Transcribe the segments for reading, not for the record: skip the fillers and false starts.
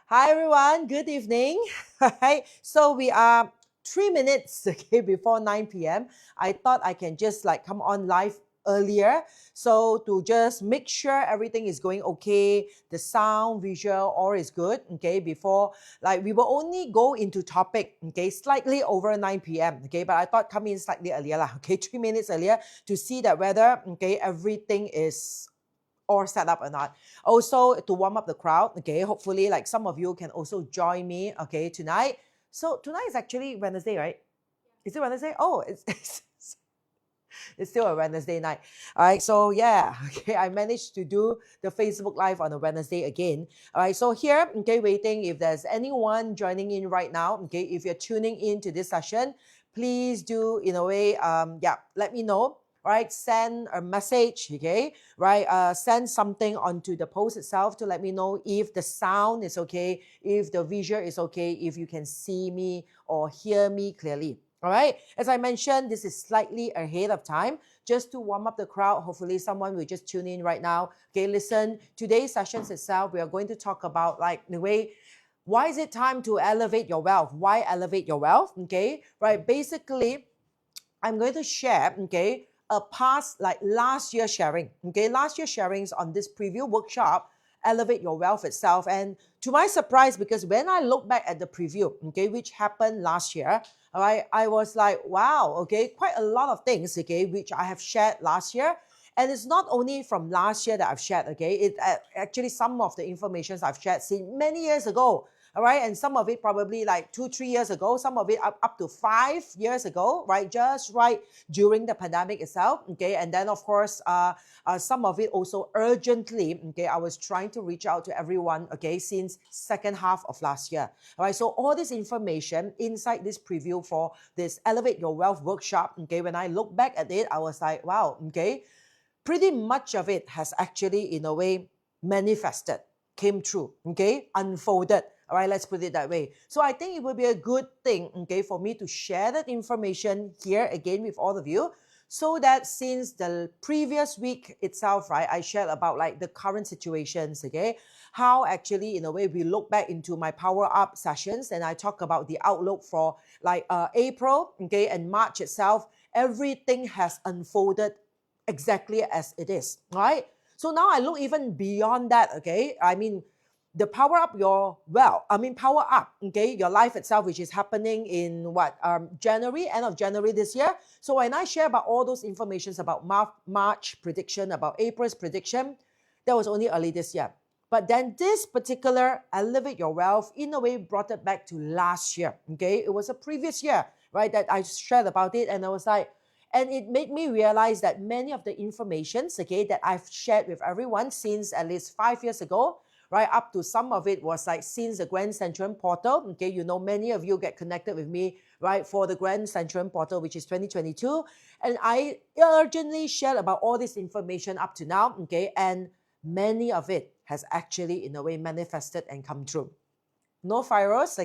Hi everyone, good evening. Right, so we are 3 minutes before 9 p.m. I thought I can just come on live earlier, so to just make sure everything is going okay, the sound, visual, all is good. Before we will only go into topic slightly over 9 p.m. But I thought come in slightly earlier lah. 3 minutes earlier to see that whether everything is or set up or not. Also to warm up the crowd, hopefully some of you can also join me, tonight. So tonight is actually Wednesday, right? Is it Wednesday? Oh, it's still a Wednesday night. All right, so yeah, I managed to do the Facebook Live on a Wednesday again. All right, so here, waiting if there's anyone joining in right now, if you're tuning in to this session, please do, in a way, let me know. Right, send a message, send something onto the post itself to let me know if the sound is okay, if the visual is okay, if you can see me or hear me clearly. All right, as I mentioned, this is slightly ahead of time just to warm up the crowd. Hopefully someone will just tune in right now. Listen, today's sessions itself, we are going to talk about the way, why is it time to elevate your wealth? Why elevate your wealth? Right, basically, I'm going to share, a past last year sharing. Last year sharings on this preview workshop, Elevate Your Wealth itself. And to my surprise, because when I look back at the preview, which happened last year, all right, I was like, wow, quite a lot of things, which I have shared last year. And it's not only from last year that I've shared, it actually some of the information I've shared since many years ago. All right, and some of it probably 2-3 years ago, some of it up to 5 years ago, right? Just right during the pandemic itself, and then of course, some of it also urgently, I was trying to reach out to everyone, since second half of last year. All right, so all this information inside this preview for this Elevate Your Wealth workshop, when I look back at it, I was like, wow, pretty much of it has actually, in a way, manifested, came true, unfolded. All right, let's put it that way. So I think it would be a good thing, for me to share that information here again with all of you, so that since the previous week itself, right, I shared about the current situations, how actually, in a way, we look back into my power up sessions and I talk about the outlook for April, and March itself. Everything has unfolded exactly as it is, right? So now I look even beyond that, I mean, the power up your power up, your life itself, which is happening in January, end of January this year. So when I share about all those informations about March prediction, about April's prediction, that was only early this year. But then this particular Elevate Your Wealth, in a way, brought it back to last year, It was a previous year, right, that I shared about it, and I was like, and it made me realize that many of the informations, that I've shared with everyone since at least 5 years ago, right, up to some of it was since the Grand Central Portal, many of you get connected with me, right, for the Grand Central Portal, which is 2022. And I urgently shared about all this information up to now, and many of it has actually, in a way, manifested and come true. No Firos,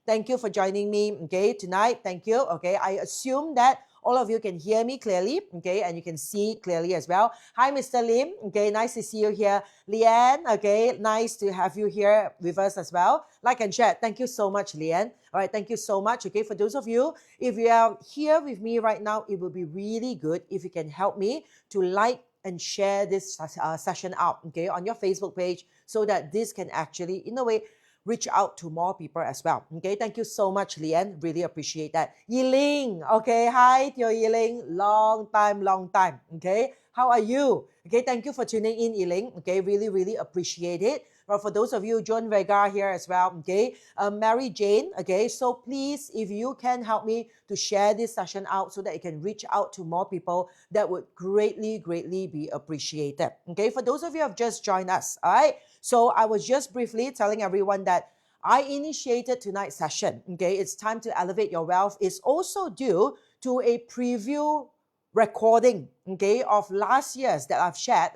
Thank you for joining me, tonight. Thank you, I assume that all of you can hear me clearly, and you can see clearly as well. Hi, Mr. Lim, nice to see you here. Leanne, nice to have you here with us as well. Like and share. Thank you so much, Leanne. All right, thank you so much, for those of you, if you are here with me right now, it would be really good if you can help me to like and share this session out, on your Facebook page, so that this can actually, in a way, reach out to more people as well. Thank you so much, Lian. Really appreciate that. Yiling, hi, Teo Yiling. Long time, How are you? Thank you for tuning in, Yiling. Really, really appreciate it. Well, for those of you, John Vega here as well, Mary Jane, so please, if you can help me to share this session out so that it can reach out to more people, that would greatly, greatly be appreciated. For those of you who have just joined us, all right? So I was just briefly telling everyone that I initiated tonight's session, It's time to elevate your wealth. It's also due to a preview recording, of last year's that I've shared,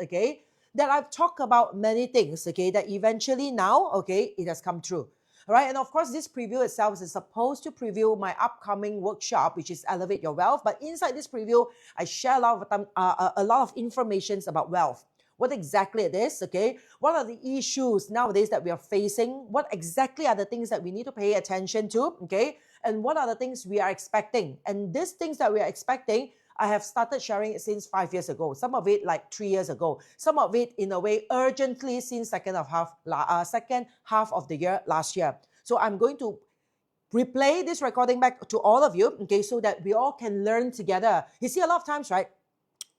that I've talked about many things, that eventually now, it has come true. All right, and of course, this preview itself is supposed to preview my upcoming workshop, which is Elevate Your Wealth. But inside this preview, I share a lot of information about wealth. what exactly it is, okay? What are the issues nowadays that we are facing? What exactly are the things that we need to pay attention to, okay? And what are the things we are expecting? And these things that we are expecting, I have started sharing it since 5 years ago. Some of it like 3 years ago. Some of it in a way urgently since second half of the year last year. So I'm going to replay this recording back to all of you, okay, so that we all can learn together. You see, a lot of times, right,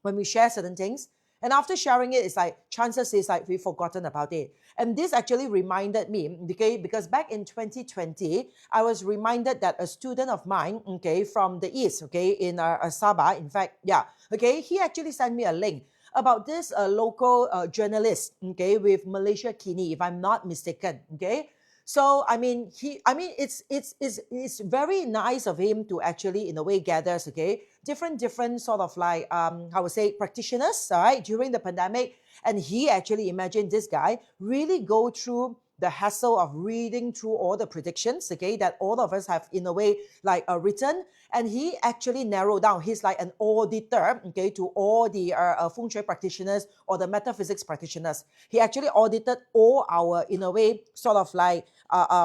when we share certain things, and after sharing it, it's like chances is like we've forgotten about it. And this actually reminded me, okay, because back in 2020, I was reminded that a student of mine, okay, from the East, okay, in Sabah, in fact, yeah, okay, he actually sent me a link about this local journalist, okay, with Malaysia Kini, if I'm not mistaken, okay. So it's very nice of him to actually in a way gathers, okay, different sort of like I would say practitioners, all right, during the pandemic. And he actually imagined this guy really go through the hassle of reading through all the predictions, okay, that all of us have in a way like written. And he actually narrowed down. He's like an auditor, okay, to all the feng shui practitioners or the metaphysics practitioners. He actually audited all our in a way sort of like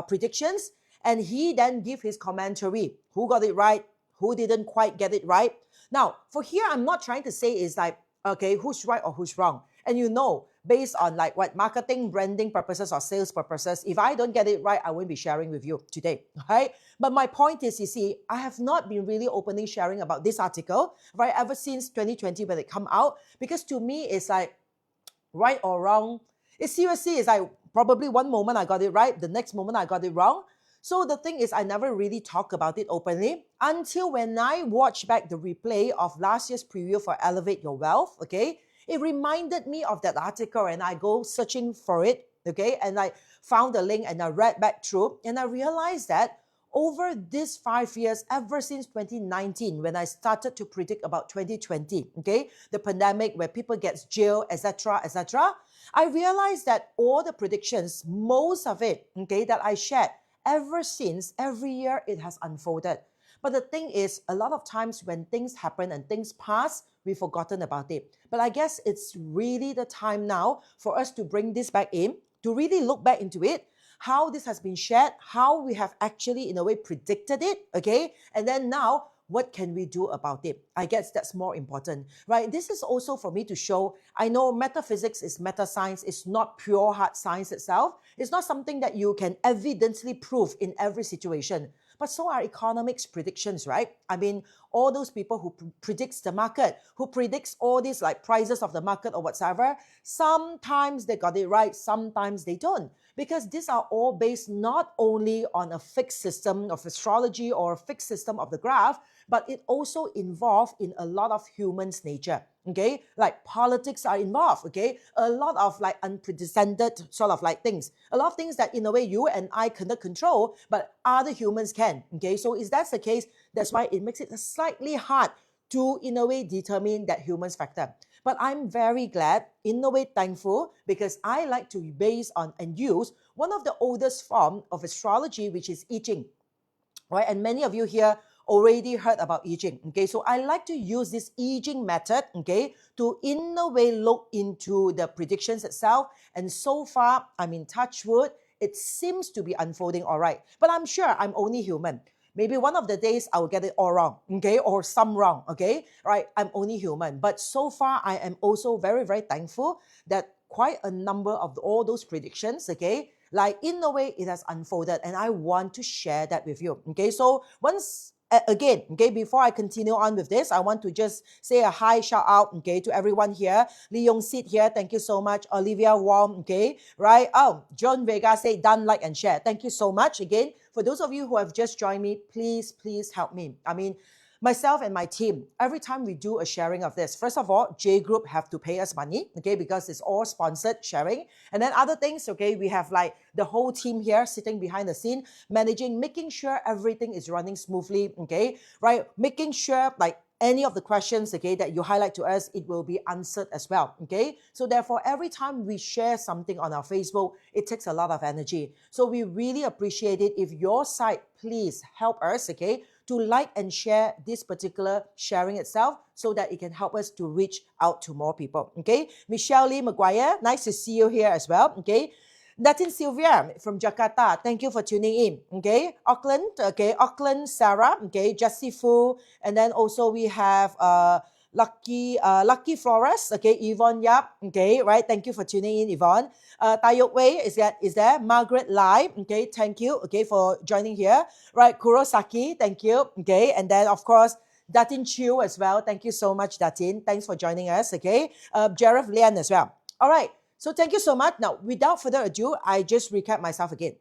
predictions, and he then give his commentary. Who got it right? Who didn't quite get it right? Now, for here, I'm not trying to say is like, okay, who's right or who's wrong. And you know, based on like what marketing, branding purposes or sales purposes, if I don't get it right, I won't be sharing with you today, right? But my point is, you see, I have not been really openly sharing about this article, right, ever since 2020 when it come out, because to me, it's like right or wrong. It seriously is like probably one moment I got it right, the next moment I got it wrong. So the thing is, I never really talk about it openly until when I watched back the replay of last year's preview for Elevate Your Wealth, okay? It reminded me of that article and I go searching for it, okay? And I found the link and I read back through and I realized that over these 5 years, ever since 2019, when I started to predict about 2020, okay, the pandemic where people get jailed, etc., etc., I realized that all the predictions, most of it, okay, that I shared, ever since, every year it has unfolded. But the thing is, a lot of times when things happen and things pass, we've forgotten about it. But I guess it's really the time now for us to bring this back in, to really look back into it, how this has been shared, how we have actually in a way predicted it, okay? And then now, what can we do about it? I guess that's more important, right? This is also for me to show, I know metaphysics is meta-science, it's not pure hard science itself. It's not something that you can evidently prove in every situation. But so are economics predictions, right? I mean, all those people who predicts the market, who predicts all these like prices of the market or whatsoever, sometimes they got it right, sometimes they don't. Because these are all based not only on a fixed system of astrology or a fixed system of the graph, but it also involved in a lot of humans' nature, okay? Like politics are involved, okay? A lot of like unprecedented sort of like things. A lot of things that in a way you and I cannot control, but other humans can, okay? So if that's the case, that's why it makes it slightly hard to in a way determine that humans factor. But I'm very glad, in a way thankful, because I like to base on and use one of the oldest form of astrology, which is I Ching, right? And many of you here already heard about I Ching, okay? So I like to use this I Ching method, okay, to in a way look into the predictions itself. And so far, I'm in touch wood, it seems to be unfolding all right. But I'm sure I'm only human. Maybe one of the days I will get it all wrong, okay, or some wrong, okay, right? I'm only human. But so far, I am also very, very thankful that quite a number of all those predictions, okay, like in a way it has unfolded, and I want to share that with you, okay? So once again, okay, before I continue on with this, I want to just say a hi, shout out, okay, to everyone here. Lee Yong Sit here, thank you so much. Olivia Wong, okay, right? Oh, John Vega say done, like, and share. Thank you so much again. For those of you who have just joined me, please help me. I mean, myself and my team, every time we do a sharing of this, first of all, J Group have to pay us money, okay, because it's all sponsored sharing. And then other things, okay, we have like the whole team here sitting behind the scene, managing, making sure everything is running smoothly, okay, right? Making sure like any of the questions, okay, that you highlight to us, it will be answered as well, okay? So therefore, every time we share something on our Facebook, it takes a lot of energy. So we really appreciate it if your side, please help us, okay, to like and share this particular sharing itself so that it can help us to reach out to more people. Okay, Michelle Lee Maguire, nice to see you here as well. Okay, Datin Sylvia from Jakarta, thank you for tuning in. Okay, Auckland Sarah, okay, Jessie Fu, and then also we have Lucky Flores, okay, Yvonne Yap, okay, right, thank you for tuning in, Yvonne. Tayok Wei is there, Margaret Lai, okay, thank you, okay, for joining here, right, Kurosaki, thank you, okay, and then of course Datin Chiu as well, thank you so much, Datin, thanks for joining us, okay, Jareth Lian as well. All right, so thank you so much. Now, without further ado, I just recap myself again.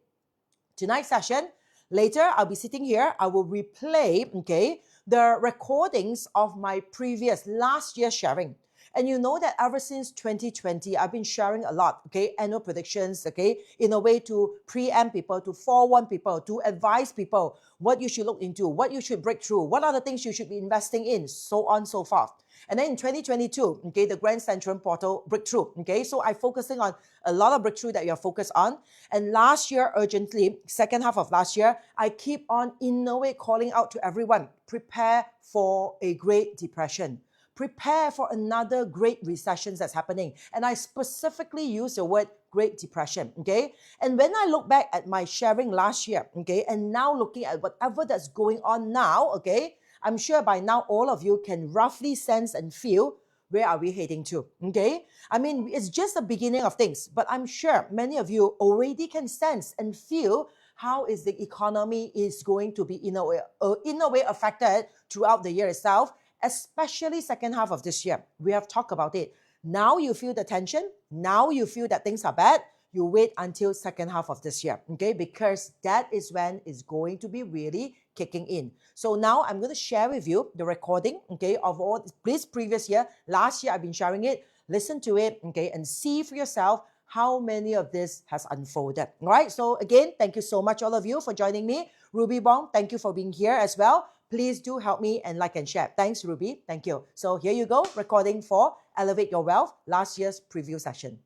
Tonight's session, later I'll be sitting here, I will replay, okay, the recordings of my previous last year's sharing. And you know that ever since 2020, I've been sharing a lot, okay, annual predictions, okay, in a way to preempt people, to forewarn people, to advise people what you should look into, what you should break through, what are the things you should be investing in, so on, so forth. And then in 2022, okay, the Grand Central Portal breakthrough, okay, so I'm focusing on a lot of breakthrough that you're focused on. And last year, urgently, second half of last year, I keep on, in a way, calling out to everyone, prepare for a Great Depression. Prepare for another great recession that's happening. And I specifically use the word Great Depression, okay? And when I look back at my sharing last year, okay, and now looking at whatever that's going on now, okay, I'm sure by now all of you can roughly sense and feel where are we heading to, okay? I mean, it's just the beginning of things, but I'm sure many of you already can sense and feel how is the economy is going to be in a way affected throughout the year itself, especially second half of this year. We have talked about it. Now you feel the tension. Now you feel that things are bad. You wait until second half of this year, okay? Because that is when it's going to be really kicking in. So now I'm going to share with you the recording, okay, of all this previous year. Last year I've been sharing it. Listen to it, okay, and see for yourself how many of this has unfolded. All right. So again, thank you so much, all of you, for joining me. Ruby Bong, thank you for being here as well. Please do help me and like and share. Thanks, Ruby. Thank you. So here you go, recording for Elevate Your Wealth, last year's preview session.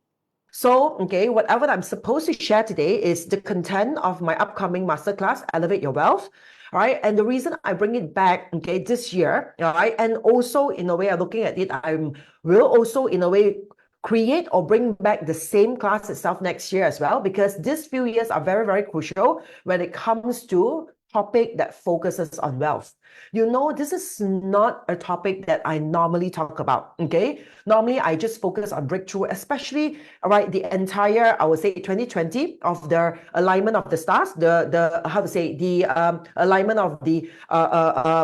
So, okay, whatever I'm supposed to share today is the content of my upcoming masterclass, Elevate Your Wealth. All right. And the reason I bring it back, okay, this year, all right, and also in a way of looking at it, I will also in a way create or bring back the same class itself next year as well, because these few years are very, very crucial when it comes to topic that focuses on wealth. You know, this is not a topic that I normally talk about, okay? Normally, I just focus on breakthrough, especially, all right, the entire, I would say, 2020 of the alignment of the stars, the alignment of the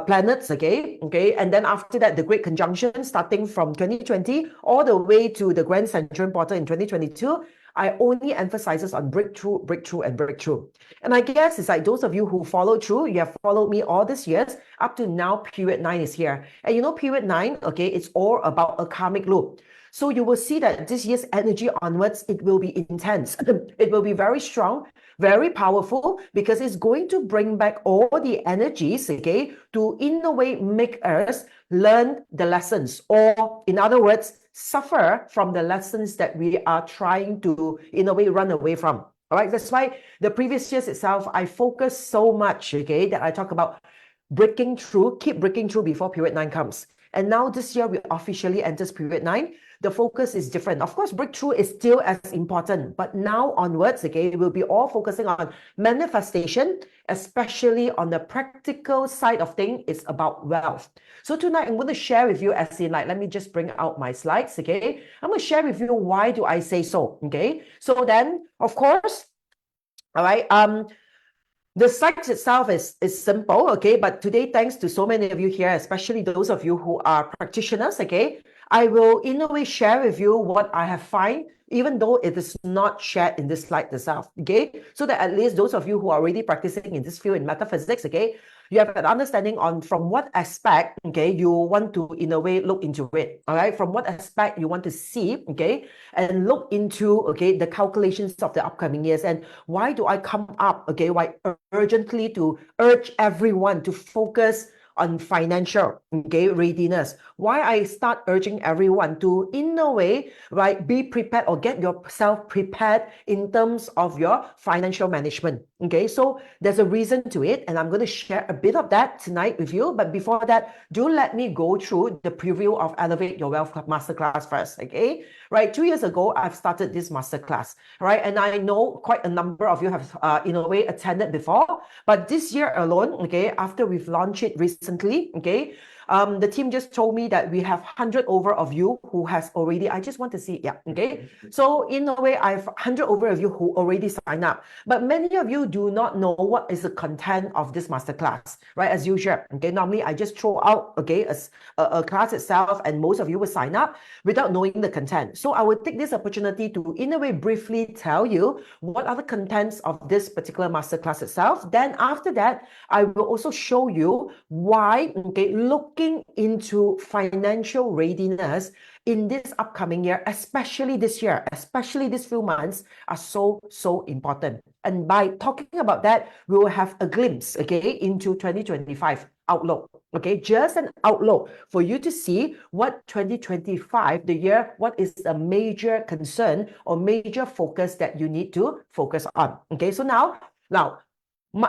planets, okay? And then after that, the Great Conjunction starting from 2020 all the way to the Grand Central Portal in 2022. I only emphasizes on breakthrough, breakthrough, and breakthrough. And I guess it's like those of you who followed through, you have followed me all these years, up to now, period 9 is here. And you know, period 9, okay, it's all about a karmic loop. So you will see that this year's energy onwards, it will be intense. It will be very strong, very powerful, because it's going to bring back all the energies, okay, to in a way make us learn the lessons, or in other words, suffer from the lessons that we are trying to, in a way, run away from. All right, that's why the previous years itself, I focus so much, okay, that I talk about breaking through, keep breaking through before period 9 comes. And now this year, we officially enters period 9. The focus is different. Of course, breakthrough is still as important, but now onwards, okay, we'll be all focusing on manifestation, especially on the practical side of things. It's about wealth. So tonight, I'm going to share with you, as in, like, let me just bring out my slides, okay? I'm going to share with you why do I say so, okay? So then, of course, all right, the slides itself is simple, okay? But today, thanks to so many of you here, especially those of you who are practitioners, okay? I will, in a way, share with you what I have found, even though it is not shared in this slide itself, okay? So that at least those of you who are already practicing in this field in metaphysics, okay, you have an understanding on from what aspect, okay, you want to, in a way, look into it, all right? From what aspect you want to see, okay, and look into, okay, the calculations of the upcoming years. And why do I come up, okay, why urgently to urge everyone to focus on financial, okay, readiness. Why I start urging everyone to, in a way, right, be prepared or get yourself prepared in terms of your financial management. Okay, so there's a reason to it, and I'm going to share a bit of that tonight with you. But before that, do let me go through the preview of Elevate Your Wealth Masterclass first. Okay, right, 2 years ago, I've started this masterclass, right, and I know quite a number of you have, in a way, attended before. But this year alone, okay, after we've launched it recently, okay, the team just told me that we have 100 over of you who has already, I just want to see, yeah, okay. So in a way, I've 100 over of you who already signed up, but many of you do not know what is the content of this masterclass, right? As usual, okay, normally I just throw out, okay, a class itself, and most of you will sign up without knowing the content. So I will take this opportunity to, in a way, briefly tell you what are the contents of this particular masterclass itself. Then after that, I will also show you why, okay, looking into financial readiness in this upcoming year, especially this year, especially these few months, are so important. And by talking about that, we will have a glimpse, okay, into 2025 outlook. Okay, just an outlook for you to see what 2025, the year, what is a major concern or major focus that you need to focus on. Okay, so now,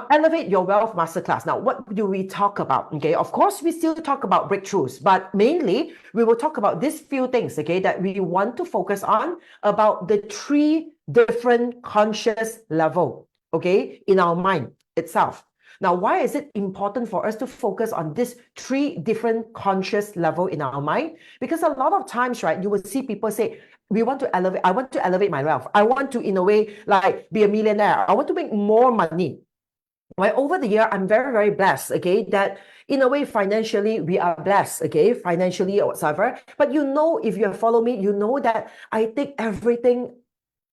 Elevate Your Wealth Masterclass. Now, what do we talk about? Okay, of course, we still talk about breakthroughs, but mainly we will talk about these few things, okay, that we want to focus on about the 3 different conscious level, okay, in our mind itself. Now, why is it important for us to focus on these 3 different conscious level in our mind? Because a lot of times, right, you will see people say, I want to elevate my wealth. I want to, in a way, like be a millionaire. I want to make more money. Right, over the year, I'm very blessed, okay, that in a way, financially, we are blessed, okay, financially or whatever. But you know, if you have followed me, you know that I take everything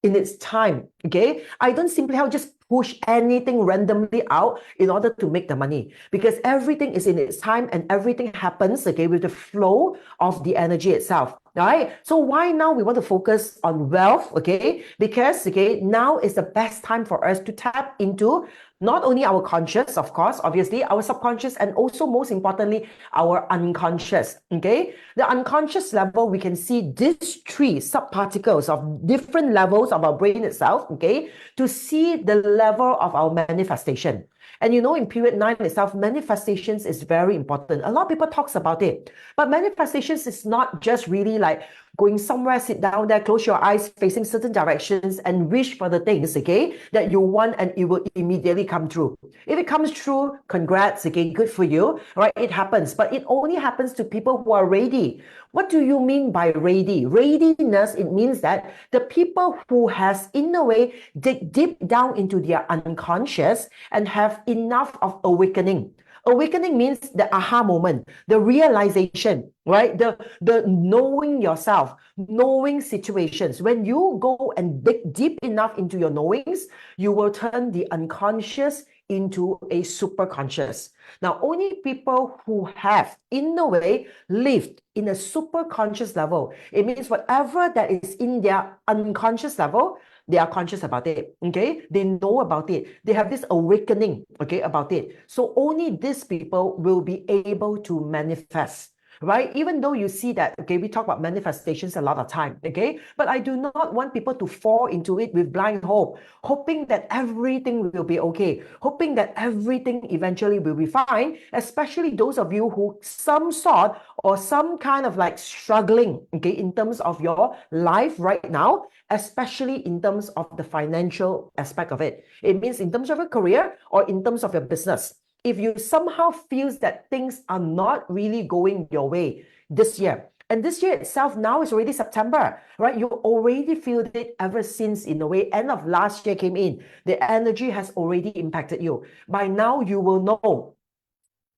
in its time, okay? I don't simply just push anything randomly out in order to make the money, because everything is in its time and everything happens, okay, with the flow of the energy itself. Right? So why now we want to focus on wealth, okay? Because, okay, now is the best time for us to tap into not only our conscious, of course, obviously, our subconscious, and also most importantly, our unconscious, okay? The unconscious level, we can see these 3 subparticles of different levels of our brain itself, okay, to see the level of our manifestation. And you know, in period 9 itself, manifestations is very important. A lot of people talks about it, but manifestations is not just really like going somewhere, sit down there, close your eyes, facing certain directions and wish for the things, okay, that you want, and it will immediately come true. If it comes true, congrats, okay, good for you, right? It happens, but it only happens to people who are ready. What do you mean by ready? Readiness, it means that the people who has, in a way, dig deep down into their unconscious and have enough of awakening. Awakening means the aha moment, the realization, right? The knowing yourself, knowing situations. When you go and dig deep enough into your knowings, you will turn the unconscious into a super conscious. Now, only people who have, in a way, lived in a super conscious level, it means whatever that is in their unconscious level, they are conscious about it, okay? They know about it. They have this awakening, okay, about it. So only these people will be able to manifest, right? Even though you see that, okay, we talk about manifestations a lot of time, okay? But I do not want people to fall into it with blind hope, hoping that everything will be okay, hoping that everything eventually will be fine, especially those of you who some sort or some kind of like struggling, okay, in terms of your life right now, especially in terms of the financial aspect of it. It means in terms of your career or in terms of your business. If you somehow feels that things are not really going your way this year, and this year itself now is already September, right? You already feel it ever since, in a way, end of last year came in. The energy has already impacted you. By now, you will know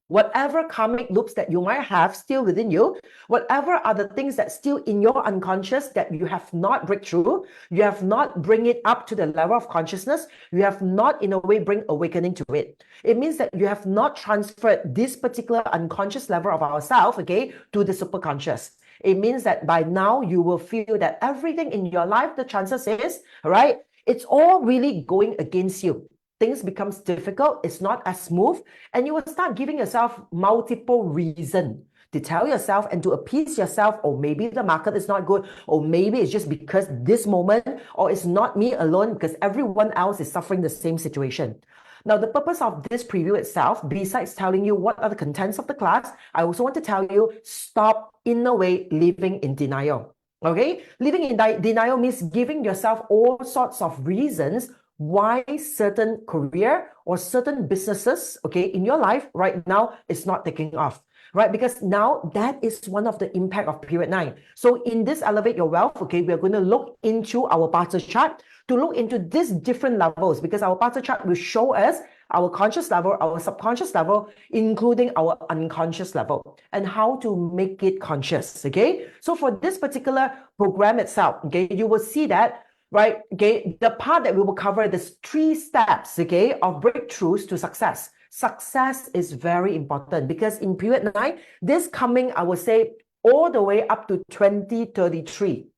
whatever karmic loops that you might have still within you, whatever are the things that still in your unconscious that you have not break through, you have not bring it up to the level of consciousness, you have not in a way bring awakening to it. It means that you have not transferred this particular unconscious level of ourselves, okay, to the superconscious. It means that by now you will feel that everything in your life, the chances is, right, it's all really going against you. things becomes difficult, it's not as smooth, and you will start giving yourself multiple reasons to tell yourself and to appease yourself, or maybe the market is not good, or maybe it's just because this moment, or it's not me alone because everyone else is suffering the same situation. Now, the purpose of this preview itself, besides telling you what are the contents of the class, I also want to tell you, stop in a way living in denial. Okay? Living in denial means giving yourself all sorts of reasons why certain career or certain businesses, okay, in your life right now is not taking off. Right? Because now that is one of the impact of period 9. So in this Elevate Your Wealth, okay, we're going to look into our barter chart to look into these different levels, because our barter chart will show us our conscious level, our subconscious level, including our unconscious level, and how to make it conscious, okay? So for this particular program itself, okay, you will see that, right, okay, the part that we will cover is 3 steps, okay, of breakthroughs to success. Success is very important because in period 9, this coming, I would say, all the way up to 2033.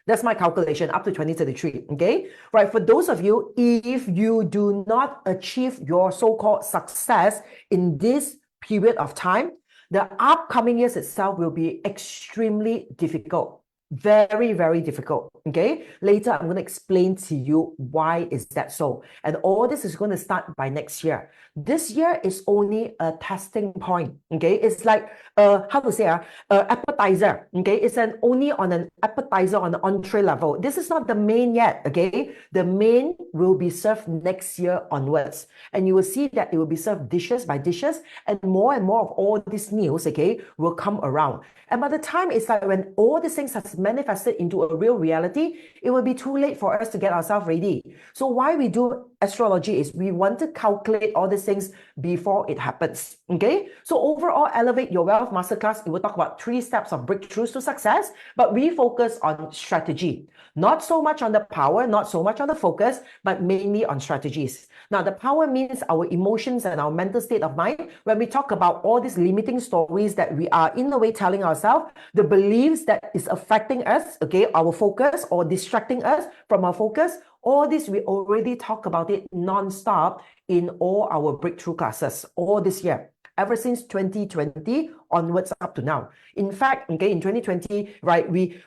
That's my calculation, up to 2033, okay? Right, for those of you, if you do not achieve your so-called success in this period of time, the upcoming years itself will be extremely difficult. Very, very difficult, okay? Later, I'm going to explain to you why is that so. And all this is going to start by next year. This year is only a testing point, okay? It's like, how to say, appetizer, okay? It's only on an appetizer on the entree level. This is not the main yet, okay? The main will be served next year onwards. And you will see that it will be served dishes by dishes, and more of all these meals, okay, will come around. And by the time it's like when all these things has manifested into a real reality, it will be too late for us to get ourselves ready. So why we do astrology is we want to calculate all these things before it happens. Okay? So overall, Elevate Your Wealth Masterclass, it will talk about 3 steps of breakthroughs to success, but we focus on strategy. Not so much on the power, not so much on the focus, but mainly on strategies. Now, the power means our emotions and our mental state of mind. When we talk about all these limiting stories that we are in a way telling ourselves, the beliefs that is affecting us, okay, our focus or distracting us from our focus, all this we already talk about it non-stop in all our breakthrough classes all this year, ever since 2020 onwards up to now. In fact, okay, in 2020, right, we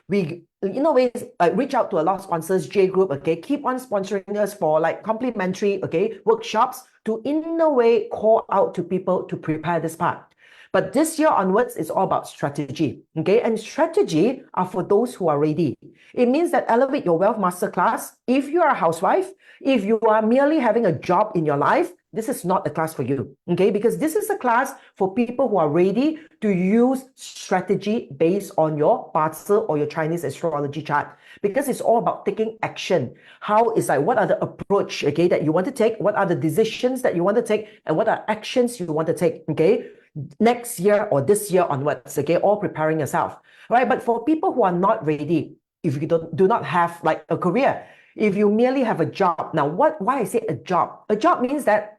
in a way reach out to a lot of sponsors, J Group, okay, keep on sponsoring us for like complimentary, okay, workshops to in a way call out to people to prepare this part. But this year onwards, it's all about strategy, okay? And strategy are for those who are ready. It means that Elevate Your Wealth Masterclass, if you are a housewife, if you are merely having a job in your life, this is not the class for you, okay? Because this is a class for people who are ready to use strategy based on your Bartzer or your Chinese astrology chart. Because it's all about taking action. How is like, what are the approach, okay, that you want to take? What are the decisions that you want to take? And what are actions you want to take, okay? Next year or this year onwards, okay, all preparing yourself, right? But for people who are not ready, if you do not have like a career, if you merely have a job, now why I say a job? A job means that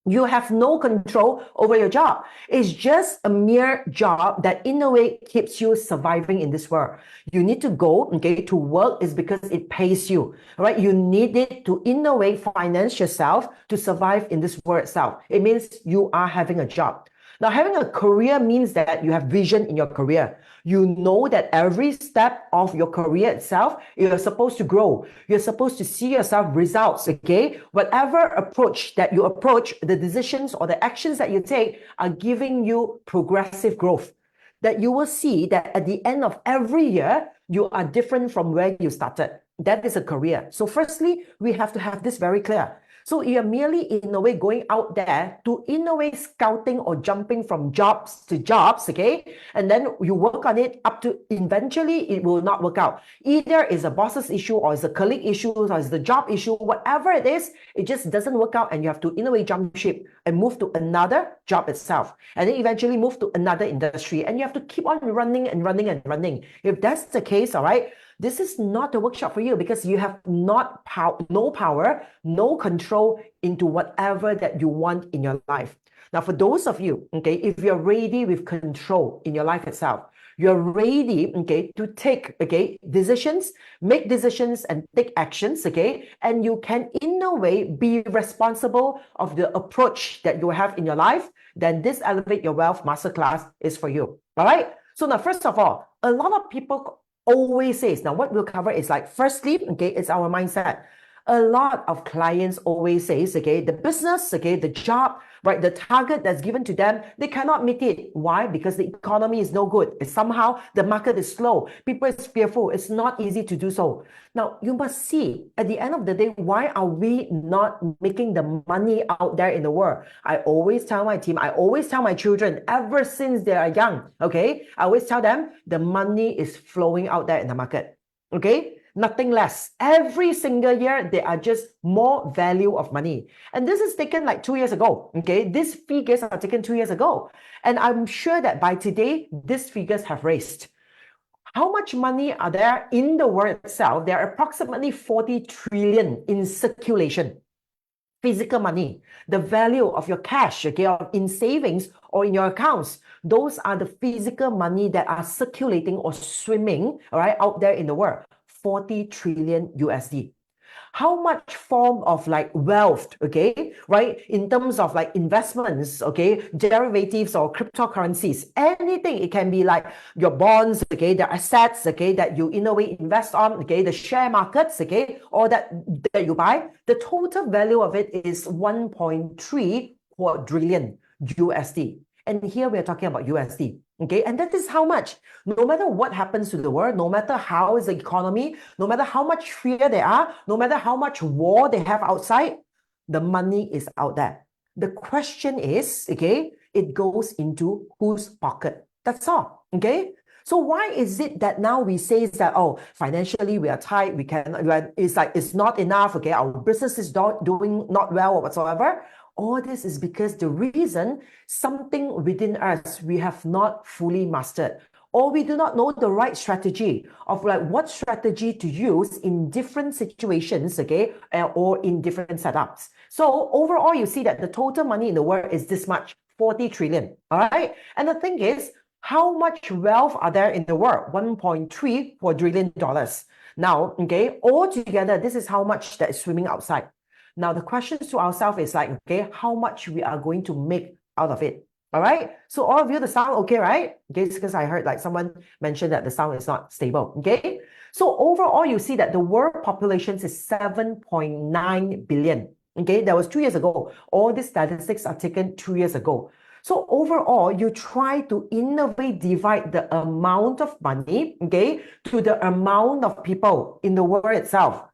you have no control over your job. It's just a mere job that in a way keeps you surviving in this world. You need to go, okay, to work is because it pays you, right? You need it to in a way finance yourself to survive in this world itself. It means you are having a job. Now, having a career means that you have vision in your career. You know that every step of your career itself, you're supposed to grow. You're supposed to see yourself results, okay? Whatever approach that you approach, the decisions or the actions that you take are giving you progressive growth. That you will see that at the end of every year, you are different from where you started. That is a career. So firstly, we have to have this very clear. So you're merely in a way going out there to in a way scouting or jumping from jobs to jobs, okay? And then you work on it up to eventually it will not work out. Either it's a boss's issue or it's a colleague issue or it's the job issue, whatever it is, it just doesn't work out and you have to in a way jump ship and move to another job itself. And then eventually move to another industry and you have to keep on running and running and running. If that's the case, all right, this is not a workshop for you because you have no power, no control into whatever that you want in your life. Now, for those of you, okay, if you're ready with control in your life itself, you're ready, okay, to take, okay, decisions, make decisions and take actions, okay, and you can in a way be responsible of the approach that you have in your life, then this Elevate Your Wealth Masterclass is for you. All right. So now, first of all, a lot of people always says, now what we'll cover is like, firstly, okay, it's our mindset. A lot of clients always says, okay, the business, okay, the job, right, the target that's given to them, they cannot meet it. Why? Because the economy is no good. It's somehow the market is slow. People is fearful. It's not easy to do so. Now, you must see, at the end of the day, why are we not making the money out there in the world? I always tell my team, I always tell my children, ever since they are young, okay, I always tell them the money is flowing out there in the market, okay? Nothing less. Every single year, there are just more value of money. And this is taken like 2 years ago, okay? These figures are taken 2 years ago. And I'm sure that by today, these figures have raised. How much money are there in the world itself? There are approximately 40 trillion in circulation. Physical money, the value of your cash, okay, or in savings or in your accounts. Those are the physical money that are circulating or swimming, all right, out there in the world. 40 trillion USD. How much form of like wealth, okay, right, in terms of like investments, okay, derivatives or cryptocurrencies, anything. It can be like your bonds, okay, the assets, okay, that you in a way invest on, okay, the share markets, okay, or that you buy. The total value of it is 1.3 quadrillion USD. And here we're talking about USD. Okay, and that is how much. No matter what happens to the world, no matter how is the economy, no matter how much fear there are, no matter how much war they have outside, the money is out there. The question is, okay, it goes into whose pocket? That's all. Okay. So why is it that now we say that, oh, financially we are tight, it's like it's not enough, okay, our business is not doing not well or whatsoever? All this is because the reason something within us we have not fully mastered, or we do not know the right strategy of like what strategy to use in different situations, okay, or in different setups. So overall, you see that the total money in the world is this much, 40 trillion. All right. And the thing is, how much wealth are there in the world? 1.3 quadrillion dollars. Now, okay, altogether, this is how much that is swimming outside. Now, the questions to ourselves is like, okay, how much we are going to make out of it. All right. So all of you, the sound okay, right? Okay, it's because I heard like someone mentioned that the sound is not stable. Okay. So overall, you see that the world population is 7.9 billion. Okay, that was 2 years ago. All these statistics are taken 2 years ago. So overall, you try to in a way divide the amount of money, okay, to the amount of people in the world itself.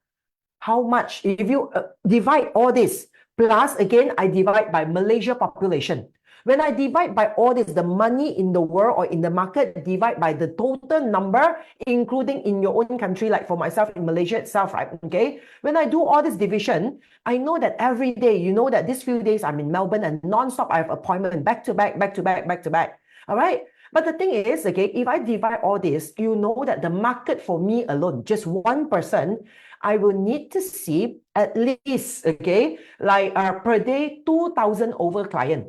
How much? If you divide all this, plus again, I divide by Malaysia population. When I divide by all this, the money in the world or in the market, divide by the total number, including in your own country, like for myself in Malaysia itself, right? Okay. When I do all this division, I know that every day, you know that these few days I'm in Melbourne and non-stop, I have appointment back to back, back to back, back to back. All right. But the thing is, okay, if I divide all this, you know that the market for me alone, just one person, I will need to see at least, okay, like per day, 2,000 over client.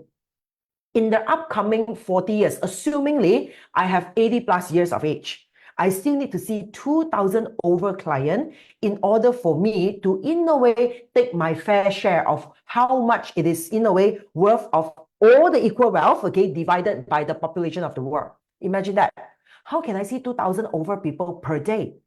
In the upcoming 40 years, assumingly I have 80 plus years of age, I still need to see 2,000 over client in order for me to, in a way, take my fair share of how much it is, in a way, worth of all the equal wealth, okay, divided by the population of the world. Imagine that. How can I see 2,000 over people per day?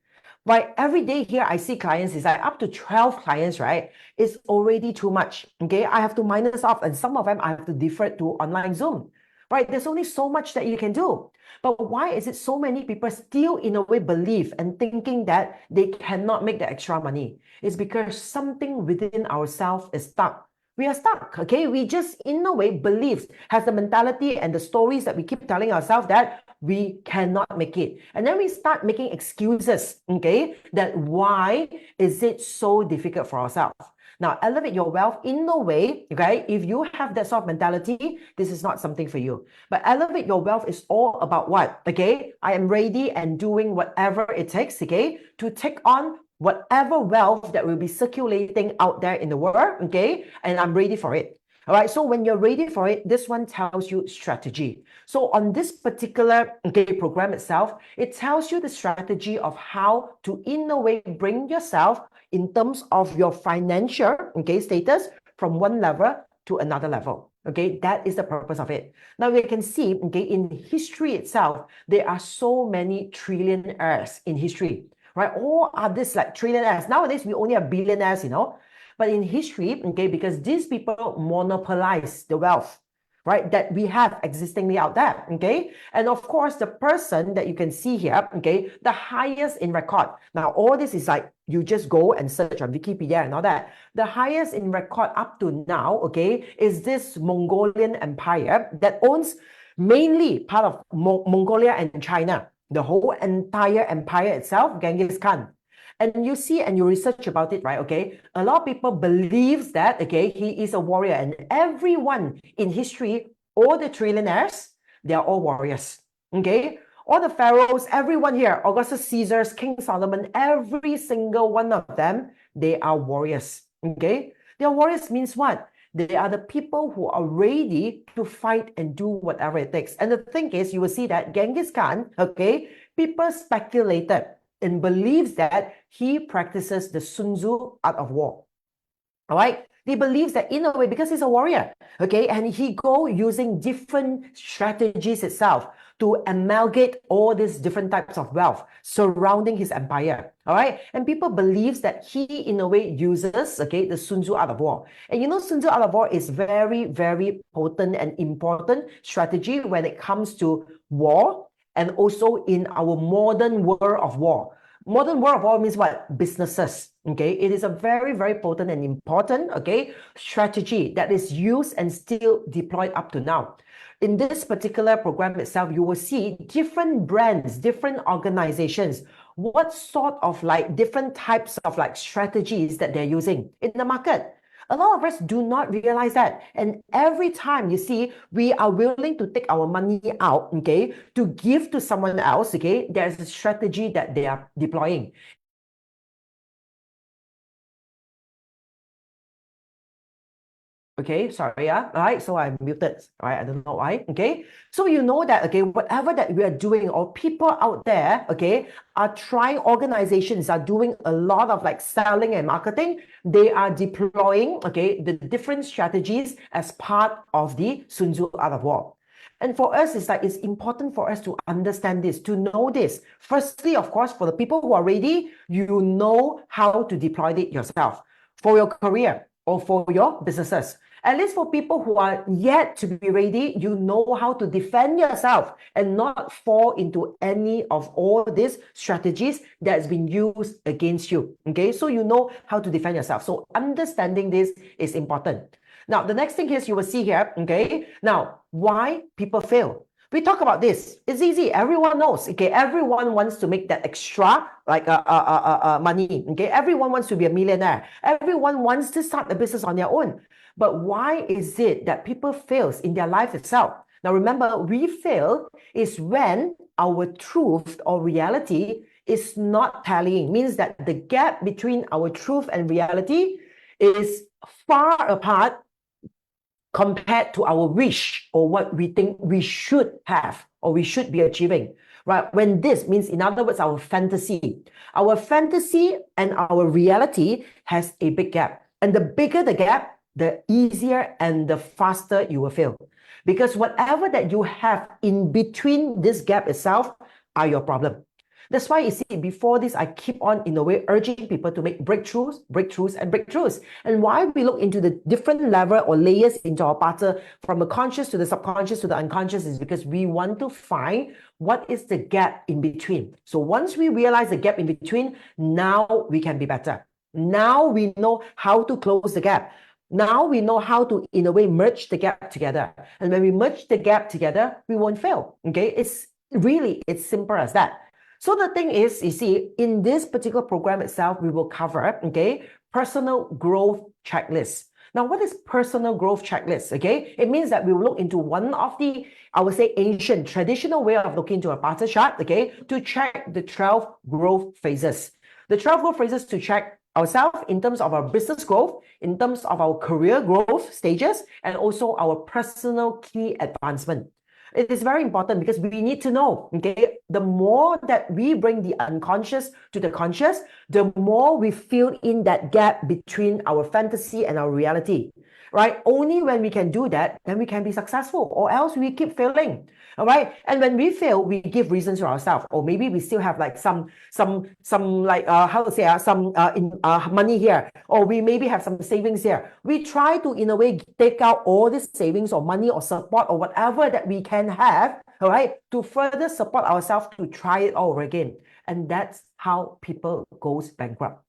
Right, every day here I see clients is like up to 12 clients, right? It's already too much. Okay, I have to minus off, and some of them I have to defer to online Zoom. Right, there's only so much that you can do. But why is it so many people still in a way believe and thinking that they cannot make the extra money? It's because something within ourselves is stuck. We are stuck, okay? We just, in a way, believe, has the mentality and the stories that we keep telling ourselves that we cannot make it. And then we start making excuses, okay? That why is it so difficult for ourselves? Now, elevate your wealth in a way, okay? If you have that sort of mentality, this is not something for you. But elevate your wealth is all about what, okay? I am ready and doing whatever it takes, okay? To take on whatever wealth that will be circulating out there in the world, okay? And I'm ready for it. All right, so when you're ready for it, this one tells you strategy. So on this particular program itself, it tells you the strategy of how to, in a way, bring yourself in terms of your financial status from one level to another level. Okay, that is the purpose of it. Now we can see, in history itself, there are so many trillionaires in history, right? All are this like trillionaires. Nowadays, we only have billionaires, But in history, because these people monopolize the wealth, right, that we have existingly out there, And of course, the person that you can see here, the highest in record. Now, all this is like, you just go and search on Wikipedia and all that. The highest in record up to now, is this Mongolian empire that owns mainly part of Mongolia and China. The whole entire empire itself, Genghis Khan. And you see and you research about it, right? A lot of people believes that, he is a warrior. And everyone in history, all the trillionaires, they are all warriors, All the pharaohs, everyone here, Augustus Caesars, King Solomon, every single one of them, they are warriors, They are warriors means what? They are the people who are ready to fight and do whatever it takes. And the thing is, you will see that Genghis Khan, people speculated and believes that he practices the Sun Tzu art of war. All right? He believes that in a way, because he's a warrior, and he go using different strategies itself to amalgamate all these different types of wealth surrounding his empire. All right? And people believes that he, in a way, uses, the Sun Tzu art of war. And Sun Tzu art of war is very, very potent and important strategy when it comes to war, and also in our modern world of war. Modern world of war means what? Businesses. It is a very, very potent and important, strategy that is used and still deployed up to now. In this particular program itself, you will see different brands, different organizations, what sort of like different types of like strategies that they're using in the market. A lot of us do not realize that. And every time you see, we are willing to take our money out, to give to someone else, there's a strategy that they are deploying. Sorry, all right, so I'm muted, all right, I don't know why, so you know that, whatever that we are doing, or people out there, are trying, organizations are doing a lot of like selling and marketing, they are deploying, the different strategies as part of the Sun Tzu art of war. And for us, it's important for us to understand this, to know this. Firstly, of course, for the people who are ready, you know how to deploy it yourself for your career or for your businesses. At least for people who are yet to be ready, you know how to defend yourself and not fall into any of all these strategies that's been used against you. So you know how to defend yourself. So understanding this is important. Now, the next thing is you will see here, now, why people fail. We talk about this. It's easy. Everyone knows. Everyone wants to make that extra like money. Everyone wants to be a millionaire. Everyone wants to start a business on their own. But why is it that people fails in their life itself? Now remember, we fail is when our truth or reality is not tallying. Means that the gap between our truth and reality is far apart compared to our wish or what we think we should have or we should be achieving, right? When this means, in other words, our fantasy and our reality has a big gap. And the bigger the gap, the easier and the faster you will fail. Because whatever that you have in between this gap itself are your problem. That's why you see, before this, I keep on, in a way, urging people to make breakthroughs, breakthroughs, and breakthroughs. And why we look into the different level or layers into our pattern, from the conscious to the subconscious to the unconscious, is because we want to find what is the gap in between. So once we realize the gap in between, now we can be better. Now we know how to close the gap. Now we know how to, in a way, merge the gap together. And when we merge the gap together, we won't fail. It's simple as that. So the thing is, you see, in this particular program itself, we will cover, personal growth checklist. Now, what is personal growth checklist? It means that we will look into one of the, I would say, ancient, traditional way of looking into a pattern chart, to check the 12 growth phases. The 12 growth phases to check ourselves in terms of our business growth, in terms of our career growth stages, and also our personal key advancement. It is very important because we need to know, okay, the more that we bring the unconscious to the conscious, the more we fill in that gap between our fantasy and our reality, right? Only when we can do that, then we can be successful, or else we keep failing. All right. And when we fail, we give reasons to ourselves, or maybe we still have like some like how to say some money here, or we maybe have some savings here. We try to in a way take out all this savings or money or support or whatever that we can have, all right, to further support ourselves to try it all over again. And that's how people goes bankrupt.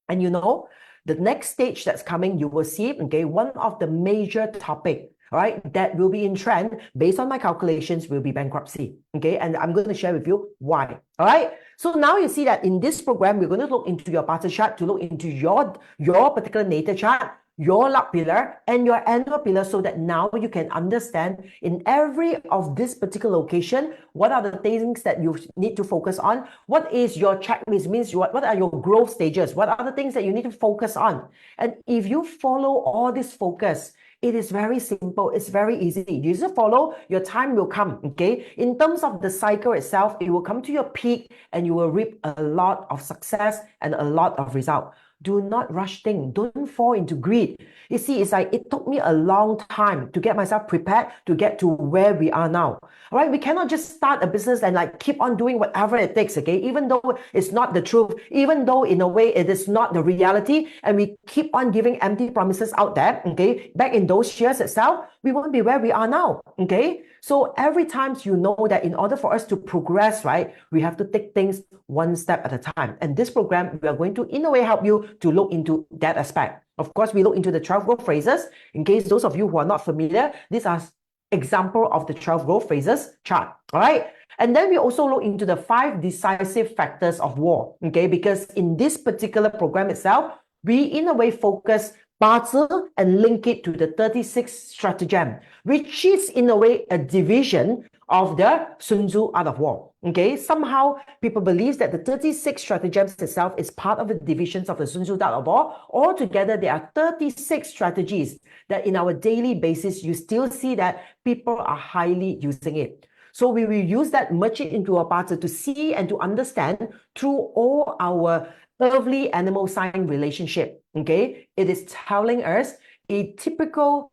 And you know, the next stage that's coming, you will see, okay, one of the major topic, right, that will be in trend based on my calculations will be bankruptcy. Okay, and I'm going to share with you why. All right. So now you see that in this program, we're going to look into your Barter chart to look into your particular natal chart, your luck pillar, and your annual pillar, so that now you can understand in every of this particular location, what are the things that you need to focus on? What is your checklist? Means what are your growth stages? What are the things that you need to focus on? And if you follow all this focus, it is very simple. It's very easy. You just follow, your time will come, okay? In terms of the cycle itself, it will come to your peak and you will reap a lot of success and a lot of result. Do not rush things. Don't fall into greed. You see, it's like it took me a long time to get myself prepared to get to where we are now. All right, we cannot just start a business and like keep on doing whatever it takes, okay? Even though it's not the truth, even though in a way it is not the reality, and we keep on giving empty promises out there, okay? Back in those years itself, we won't be where we are now, okay? So every time you know that in order for us to progress, right, we have to take things one step at a time. And this program, we are going to, in a way, help you to look into that aspect. Of course, we look into the 12 growth phrases. In case those of you who are not familiar, these are example of the 12 growth phases chart. All right. And then we also look into the 5 decisive factors of war. Okay. Because in this particular program itself, we in a way focus Barter and link it to the 36 stratagem, which is in a way a division of the Sun Tzu Art of War. Okay, somehow people believe that the 36 stratagems itself is part of the divisions of the Sun Tzu Art of War. Altogether, there are 36 strategies that in our daily basis, you still see that people are highly using it. So we will use that, merge it into a Barter to see and to understand through all our earthly animal sign relationship. Okay, it is telling us a typical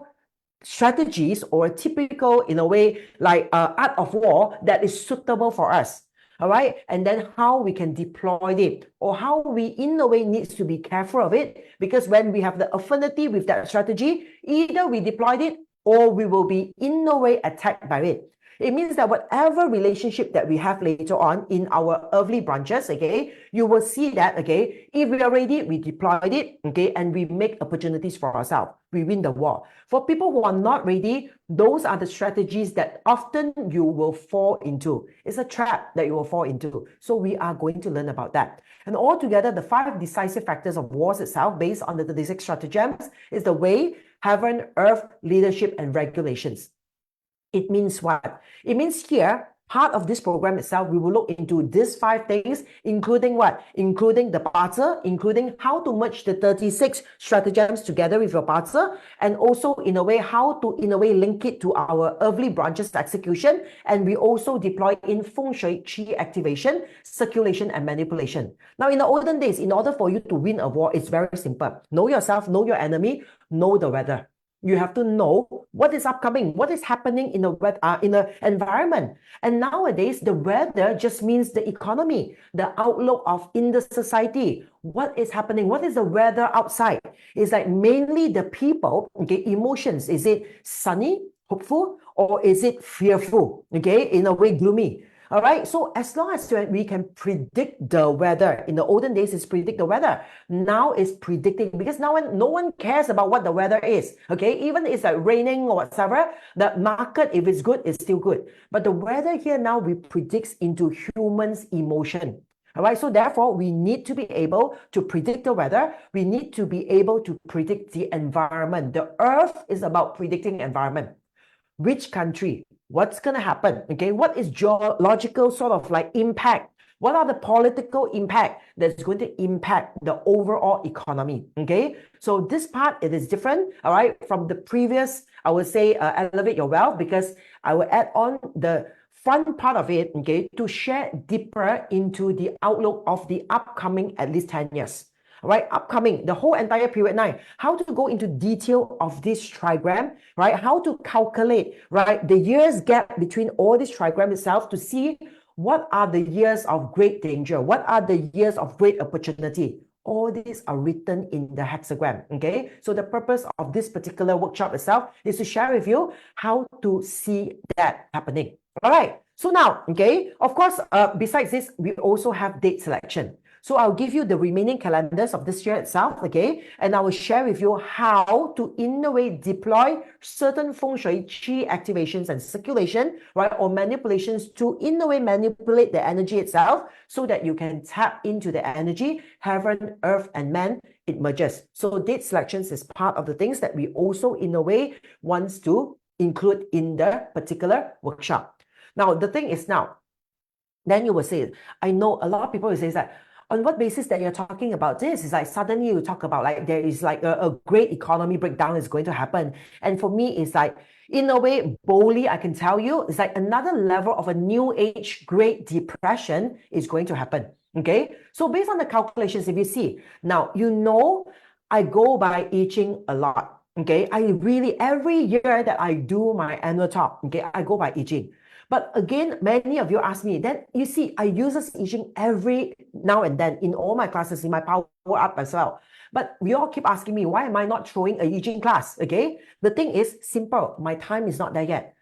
strategies or a typical, in a way, like art of war that is suitable for us. All right, and then how we can deploy it, or how we in a way needs to be careful of it, because when we have the affinity with that strategy, either we deployed it or we will be in a way attacked by it. It means that whatever relationship that we have later on in our earthly branches, okay, you will see that, okay, if we are ready, we deployed it, okay, and we make opportunities for ourselves. We win the war. For people who are not ready, those are the strategies that often you will fall into. It's a trap that you will fall into. So we are going to learn about that. And altogether, the 5 decisive factors of wars itself, based on the 36 stratagems, is the way, heaven, earth, leadership, and regulations. It means what? It means here, part of this program itself, we will look into these 5 things, including what? Including the Barter, including how to merge the 36 stratagems together with your Barter, and also in a way, how to in a way link it to our earthly branches execution. And we also deploy in Feng Shui, Qi activation, circulation, and manipulation. Now, in the olden days, in order for you to win a war, it's very simple. Know yourself, know your enemy, know the weather. You have to know what is upcoming, what is happening in the environment. And nowadays, the weather just means the economy, the outlook of in the society. What is happening? What is the weather outside? It's like mainly the people, okay, emotions. Is it sunny, hopeful, or is it fearful? Okay, in a way, gloomy. All right, so as long as we can predict the weather, in the olden days, it's predict the weather. Now it's predicting, because now no one cares about what the weather is. Okay, even if it's like raining or whatever, the market, if it's good, it's still good. But the weather here now, we predicts into humans' emotion. All right, so therefore, we need to be able to predict the weather. We need to be able to predict the environment. The earth is about predicting environment. Which country? What's going to happen? Okay, what is geological sort of like impact What are the political impact that's going to impact the overall economy? Okay, so this part, it is different, all right, from the previous, I would say, elevate your wealth, because I will add on the front part of it, okay, to share deeper into the outlook of the upcoming at least 10 years. Right, upcoming, the whole entire period 9, how to go into detail of this trigram, right, how to calculate, right, the years gap between all this trigram itself to see what are the years of great danger, what are the years of great opportunity. All these are written in the hexagram, okay? So the purpose of this particular workshop itself is to share with you how to see that happening. All right, so now, okay, of course, besides this, we also have date selection. So I'll give you the remaining calendars of this year itself, okay? And I will share with you how to, in a way, deploy certain feng shui qi activations and circulation, right? Or manipulations to, in a way, manipulate the energy itself so that you can tap into the energy, heaven, earth, and man, it merges. So date selections is part of the things that we also, in a way, wants to include in the particular workshop. Now, the thing is now, then you will say, I know a lot of people will say that, on what basis that you're talking about this? It's like suddenly you talk about like there is like a great economy breakdown is going to happen. And for me, it's like, in a way, boldly, I can tell you, it's like another level of a new age Great Depression is going to happen. Okay, so based on the calculations, if you see, now, you know, I go by I Ching a lot. Okay, I really, every year that I do my annual talk, okay, I go by I Ching. But again, many of you ask me, then you see, I use this I Ching every now and then in all my classes, in my Power Up as well. But we all keep asking me, why am I not throwing a I Ching class? Okay, the thing is simple. My time is not there yet.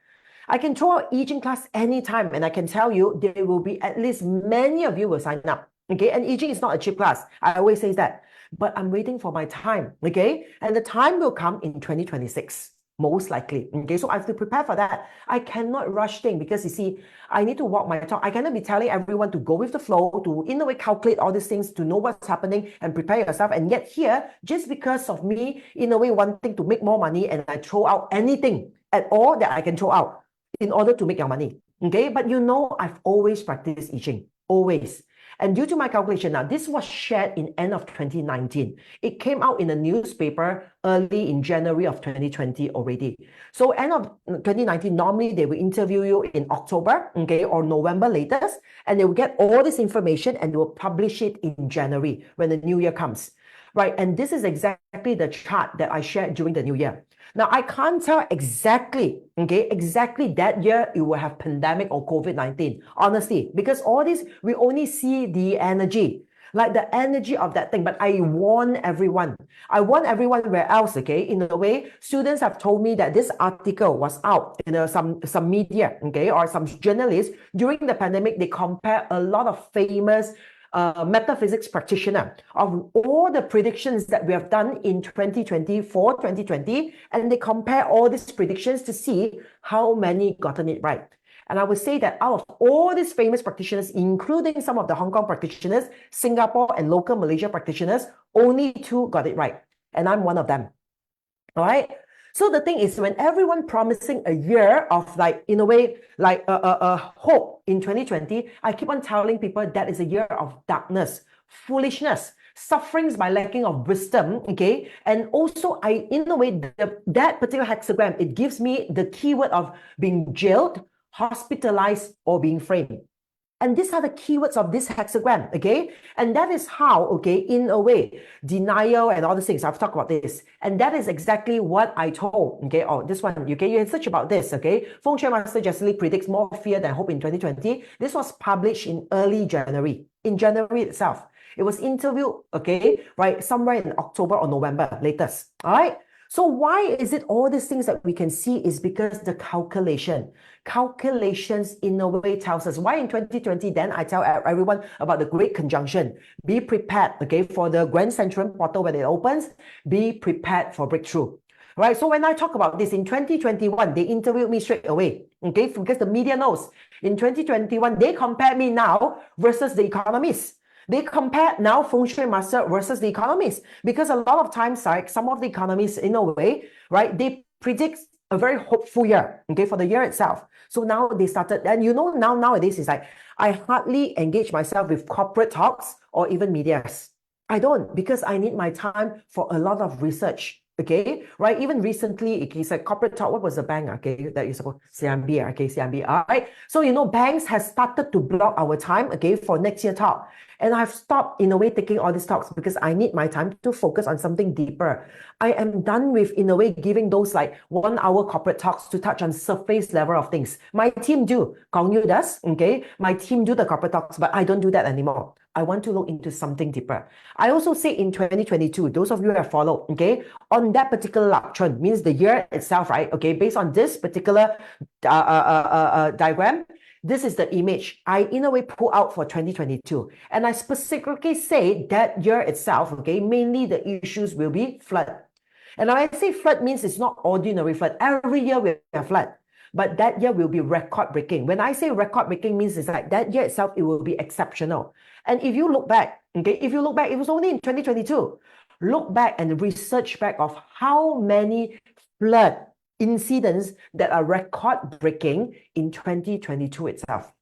I can throw an I Ching class anytime, and I can tell you there will be at least many of you will sign up. Okay, and I Ching is not a cheap class. I always say that. But I'm waiting for my time. Okay, and the time will come in 2026. Most likely. Okay, so I have to prepare for that. I cannot rush things because you see, I need to walk my talk. I cannot be telling everyone to go with the flow, to in a way calculate all these things, to know what's happening and prepare yourself. And yet here, just because of me, in a way, wanting to make more money, and I throw out anything at all that I can throw out in order to make your money. Okay, but you know, I've always practiced I Ching, always. And due to my calculation, now this was shared in end of 2019. It came out in a newspaper early in January of 2020 already. So end of 2019, normally they will interview you in October, okay, or November latest, and they will get all this information and they will publish it in January when the new year comes. Right, and this is exactly the chart that I shared during the new year. Now, I can't tell exactly, okay, exactly that year it will have pandemic or COVID-19, honestly, because all this, we only see the energy, like the energy of that thing. But I warn everyone. I warn everyone where else, okay? In a way, students have told me that this article was out in some media, okay, or some journalists during the pandemic. They compare a lot of famous metaphysics practitioner of all the predictions that we have done in 2020 for 2020, and they compare all these predictions to see how many gotten it right. And I would say that out of all these famous practitioners, including some of the Hong Kong practitioners, Singapore and local Malaysia practitioners, only 2 got it right. And I'm one of them. All right. So the thing is, when everyone promising a year of like, in a way, like hope in 2020, I keep on telling people that is a year of darkness, foolishness, sufferings by lacking of wisdom, okay? And also, in a way, that particular hexagram, it gives me the keyword of being jailed, hospitalized, or being framed. And these are the keywords of this hexagram, okay? And that is how, okay, in a way, denial and all these things, I've talked about this. And that is exactly what I told, okay? Oh, this one, okay, you can search about this, okay? Feng Shui Master Jessie Lee predicts more fear than hope in 2020. This was published in early January, in January itself. It was interviewed, okay, right, somewhere in October or November latest, all right? So why is it all these things that we can see is because the calculations in a way tells us why in 2020, then I tell everyone about the great conjunction. Be prepared, okay, for the Grand Central portal when it opens, be prepared for breakthrough. Right, so when I talk about this in 2021, they interviewed me straight away, okay, because the media knows. In 2021, they compare me now versus the economists. They compare now Feng Shui Master versus the economists, because a lot of times, like some of the economists, in a way, right, they predict a very hopeful year, okay, for the year itself. So now they started, and nowadays it's like, I hardly engage myself with corporate talks or even medias. I don't, because I need my time for a lot of research. Okay, right? Even recently, it's a corporate talk. What was the bank? Okay, that is supposed CMB. Okay, CMB. All right. So banks has started to block our time. Okay, for next year talk, and I've stopped in a way taking all these talks because I need my time to focus on something deeper. I am done with in a way giving those like 1 hour corporate talks to touch on surface level of things. My team do. Kong Yu does. Okay, my team do the corporate talks, but I don't do that anymore. I want to look into something deeper. I also say in 2022, those of you who have followed, okay, on that particular laptron, means the year itself, right? Okay, based on this particular diagram, this is the image I, in a way, pull out for 2022. And I specifically say that year itself, okay, mainly the issues will be flood. And when I say flood means it's not ordinary flood. Every year we have flood. But that year will be record-breaking. When I say record-breaking means it's like that year itself, it will be exceptional. And if you look back, okay, it was only in 2022. Look back and research back of how many flood incidents that are record-breaking in 2022 itself.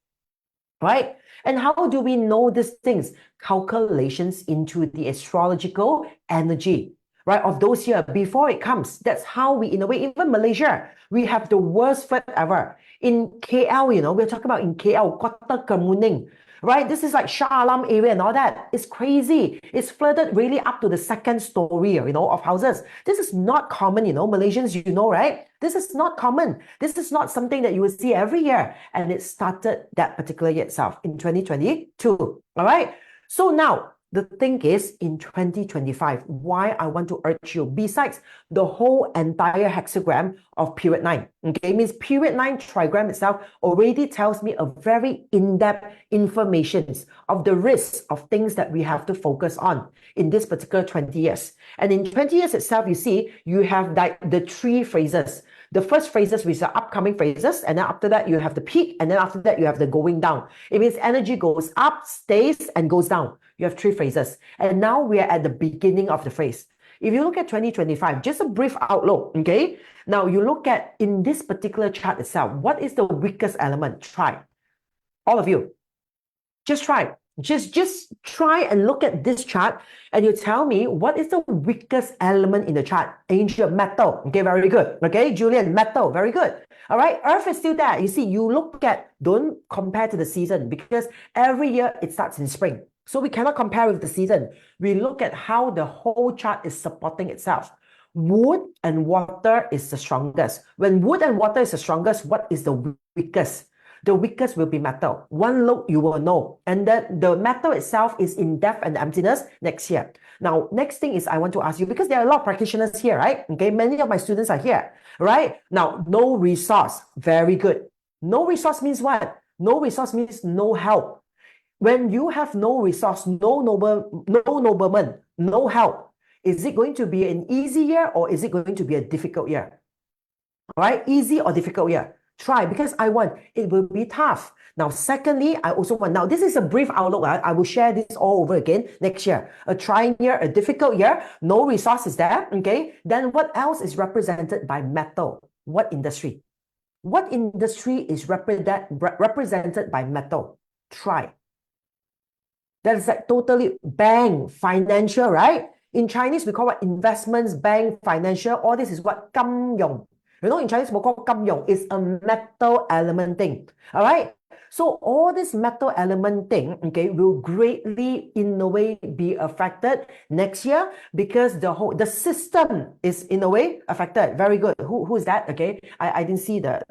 Right? And how do we know these things? Calculations into the astrological energy, right, of those years before it comes. That's how we, in a way, even Malaysia, we have the worst flood ever. In KL, we're talking about in KL, Kota Kemuning, right? This is like Shah Alam area and all that. It's crazy. It's flooded really up to the second story, of houses. This is not common, Malaysians, right? This is not common. This is not something that you will see every year. And it started that particular year itself in 2022. All right. So now, the thing is, in 2025, why I want to urge you, besides the whole entire hexagram of period 9, okay, means period 9 trigram itself already tells me a very in-depth information of the risks of things that we have to focus on in this particular 20 years. And in 20 years itself, you see, you have the 3 phases. The first phases, which are upcoming phases, and then after that, you have the peak, and then after that, you have the going down. It means energy goes up, stays, and goes down. You have 3 phases. And now we are at the beginning of the phase. If you look at 2025, just a brief outlook, okay? Now you look at, in this particular chart itself, what is the weakest element? Try. All of you. Just try. Just try and look at this chart and you tell me what is the weakest element in the chart. Angel, metal. Okay, very good. Okay, Julian, metal. Very good. All right, Earth is still there. You see, you look at, don't compare to the season because every year it starts in spring. So we cannot compare with the season. We look at how the whole chart is supporting itself. Wood and water is the strongest. When wood and water is the strongest, what is the weakest? The weakest will be metal. One look, you will know. And then the metal itself is in depth and emptiness next year. Now, next thing is I want to ask you, because there are a lot of practitioners here, right? Okay, many of my students are here, right? Now, no resource. Very good. No resource means what? No resource means no help. When you have no resource, no nobleman, no help, is it going to be an easy year or is it going to be a difficult year? All right, easy or difficult year? Try, because I want, it will be tough. Now, secondly, I also want, now this is a brief outlook. I will share this all over again next year. A trying year, a difficult year, no resources there, okay? Then what else is represented by metal? What industry? What industry is represented by metal? Try. That is like totally bank, financial, right? In Chinese, we call it investments, bank, financial. All this is what? Kamyong. In Chinese, we call kamyong. It's a metal element thing. All right? So all this metal element thing, okay, will greatly, in a way, be affected next year because the system is, in a way, affected. Very good. Who is that? Okay. I didn't see the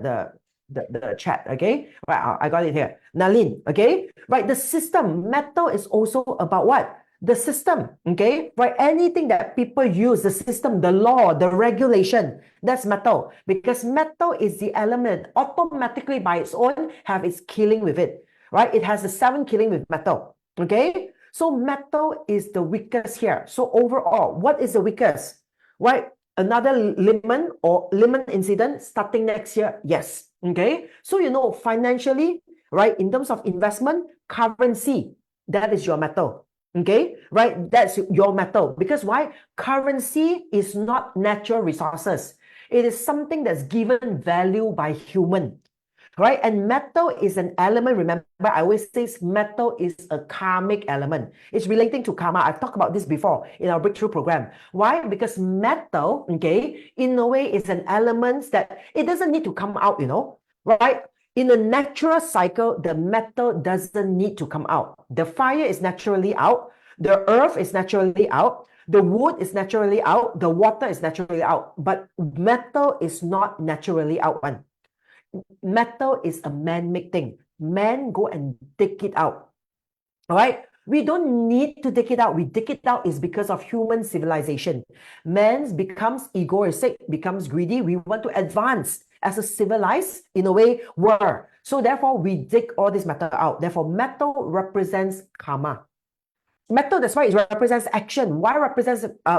chat, okay? Right, I got it here. Nalin, okay? Right, the system, metal is also about what? The system, okay? Right, anything that people use, the system, the law, the regulation, that's metal. Because metal is the element automatically by its own have its killing with it, right? It has the 7 killing with metal, okay? So metal is the weakest here. So overall, what is the weakest? Right? Another lemon incident starting next year? Yes. Okay. So, financially, right, in terms of investment, currency, that is your metal. Okay. Right. That's your metal. Because why? Currency is not natural resources. It is something that's given value by human. Right? And metal is an element. Remember, I always say metal is a karmic element. It's relating to karma. I've talked about this before in our breakthrough program. Why? Because metal, okay, in a way is an element that it doesn't need to come out, right? In a natural cycle, the metal doesn't need to come out. The fire is naturally out. The earth is naturally out. The wood is naturally out. The water is naturally out. But metal is not naturally out one. Metal is a man-made thing. Man go and dig it out. All right? We don't need to dig it out. We dig it out is because of human civilization. Man becomes egoistic, becomes greedy. We want to advance as a civilized, in a way, world. So therefore, we dig all this metal out. Therefore, metal represents karma. Metal, that's why it represents action. Why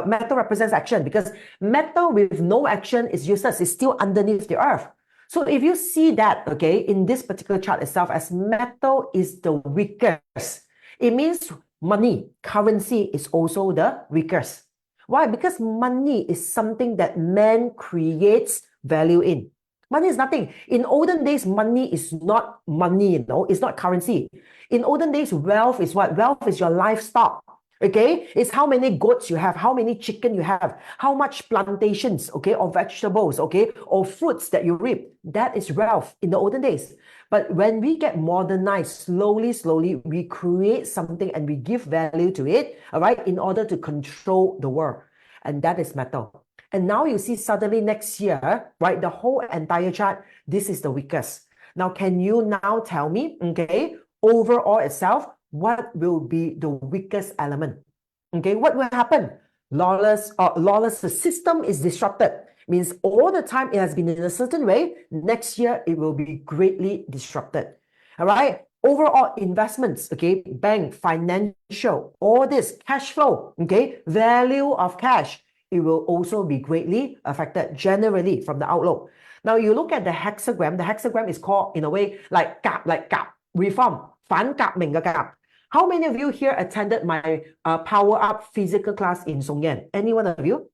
metal represents action? Because metal with no action is useless. It's still underneath the earth. So if you see that, okay, in this particular chart itself, as metal is the weakest, it means money, currency is also the weakest. Why? Because money is something that man creates value in. Money is nothing. In olden days, money is not money, it's not currency. In olden days, wealth is what? Wealth is your livestock. Okay, it's how many goats you have, how many chicken you have, how much plantations, okay, or vegetables, okay, or fruits that you reap. That is wealth in the olden days. But when we get modernized, slowly, we create something and we give value to it, all right, in order to control the world. And that is metal. And now you see suddenly next year, right, the whole entire chart, this is the weakest. Now, can you now tell me, okay, overall itself, what will be the weakest element? Okay, what will happen? Lawless, the system is disrupted. Means all the time it has been in a certain way. Next year, it will be greatly disrupted. All right. Overall investments, okay, bank, financial, all this cash flow, okay, value of cash, it will also be greatly affected generally from the outlook. Now you look at the hexagram. The hexagram is called in a way like reform, 反革命嘅革. How many of you here attended my Power Up physical class in Song Yen? Any one of you?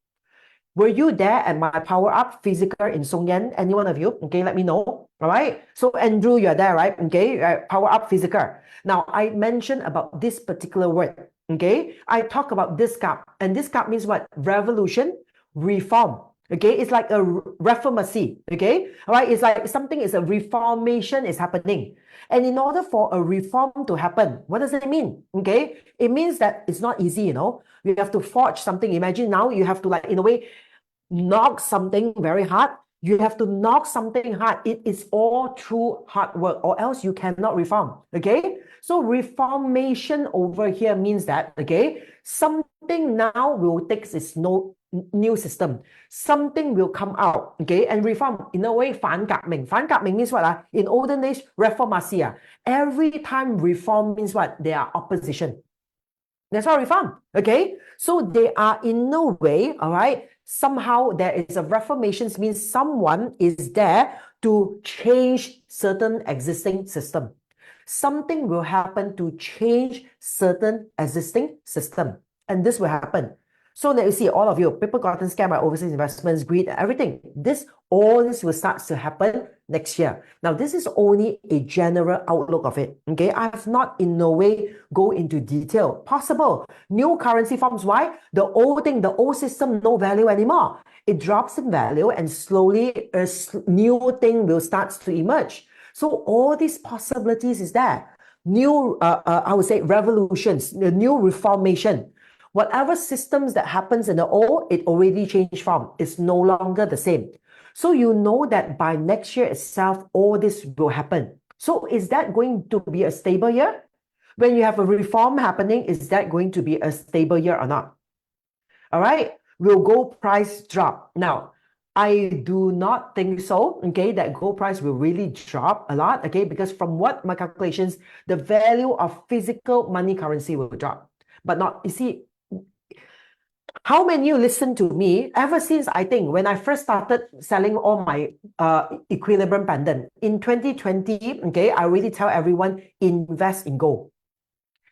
Were you there at my Power Up physical in Song Yen? Any one of you? Okay, let me know. All right. So Andrew, you're there, right? Okay, Power Up physical. Now I mentioned about this particular word. Okay, I talk about this cup, and this cup means what? Revolution, reform. Okay, it's like a reformacy. Okay, all right. It's like something is a reformation is happening. And in order for a reform to happen, what does it mean? Okay, it means that it's not easy, You have to forge something. Imagine now you have to, like, in a way, knock something very hard. You have to knock something hard. It is all through hard work, or else you cannot reform. Okay, so reformation over here means that, okay, something now will take its new system. Something will come out, okay, and reform in a way. 反革命. 反革命 means what? In olden days, reformasi. Every time reform means what? They are opposition. That's why reform. Okay, so they are in no way, all right. Somehow there is a reformation, means someone is there to change certain existing system. Something will happen to change certain existing system, and this will happen. So let you see, all of you, people gotten scammed by overseas investments, greed, everything. All this will start to happen next year. Now, this is only a general outlook of it. Okay, I have not in no way go into detail. Possible new currency forms. Why? The old thing, the old system, no value anymore. It drops in value, and slowly a new thing will start to emerge. So all these possibilities is there. New, I would say, revolutions, the new reformation. Whatever systems that happens in the old, it already changed form. It's no longer the same. So you know that by next year itself, all this will happen. So is that going to be a stable year? When you have a reform happening, is that going to be a stable year or not? All right. Will gold price drop? Now, I do not think so, okay, that gold price will really drop a lot, okay, because from what my calculations, the value of physical money currency will drop. But not, you see, how many of you listen to me ever since, I think, when I first started selling all my equilibrium pendant in 2020, okay, I already tell everyone, invest in gold.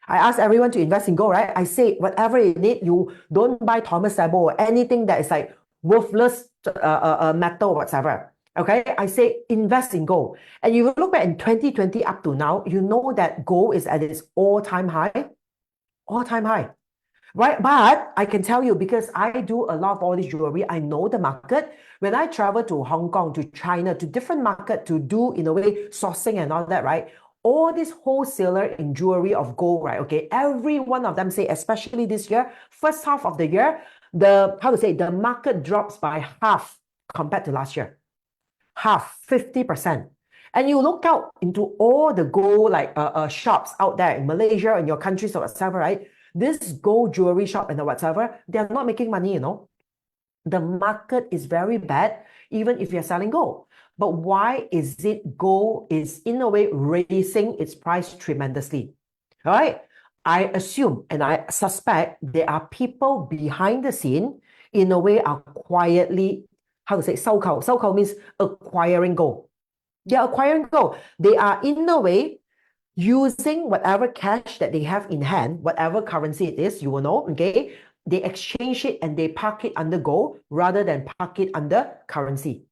I ask everyone to invest in gold, right? I say, whatever you need, you don't buy Thomas Sabo or anything that is like worthless metal, whatsoever. Okay, I say invest in gold. And you look back in 2020 up to now, you know that gold is at its all-time high. All-time high. Right, but I can tell you because I do a lot of all this jewelry, I know the market. When I travel to Hong Kong, to China, to different market to do, in a way, sourcing and all that, right? All these wholesaler in jewelry of gold, right? Okay, every one of them say, especially this year, first half of the year, the market drops by half compared to last year. Half, 50%. And you look out into all the gold shops out there in Malaysia and your countries or whatever, right? This gold jewelry shop and whatever, they're not making money, you know. The market is very bad, even if you're selling gold. But why is it gold is in a way raising its price tremendously? All right. I assume and I suspect there are people behind the scene, in a way, are quietly, how to say, 收購. 收購 means acquiring gold. They're acquiring gold. They are, in a way, using whatever cash that they have in hand, whatever currency it is, you will know, okay? They exchange it and they park it under gold rather than park it under currency.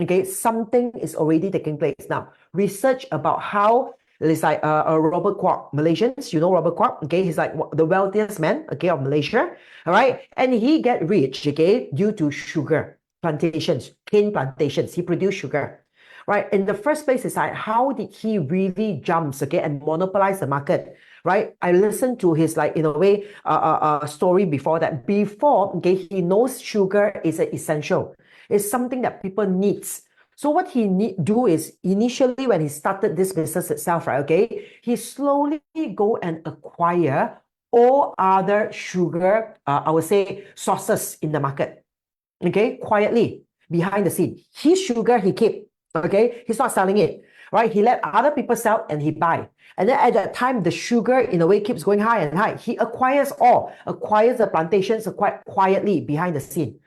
Okay, something is already taking place now. Research about how it's like Robert Kwok, Malaysians, you know Robert Kwok, okay? He's like the wealthiest man, okay, of Malaysia, all right? And he get rich, okay, due to sugar plantations, cane plantations. He produced sugar, right? In the first place, it's like, how did he really jump, okay, and monopolize the market, right? I listened to his, like, in a way, story before that. Before, okay, he knows sugar is an essential. It's something that people needs. So what he do is, initially when he started this business itself, right, okay, he slowly go and acquire all other sugar, I would say, sources in the market, okay, quietly, behind the scene. His sugar he keep, okay, he's not selling it, right? He let other people sell and he buy. And then at that time, the sugar, in a way, keeps going high and high. He acquires the plantations quietly behind the scene.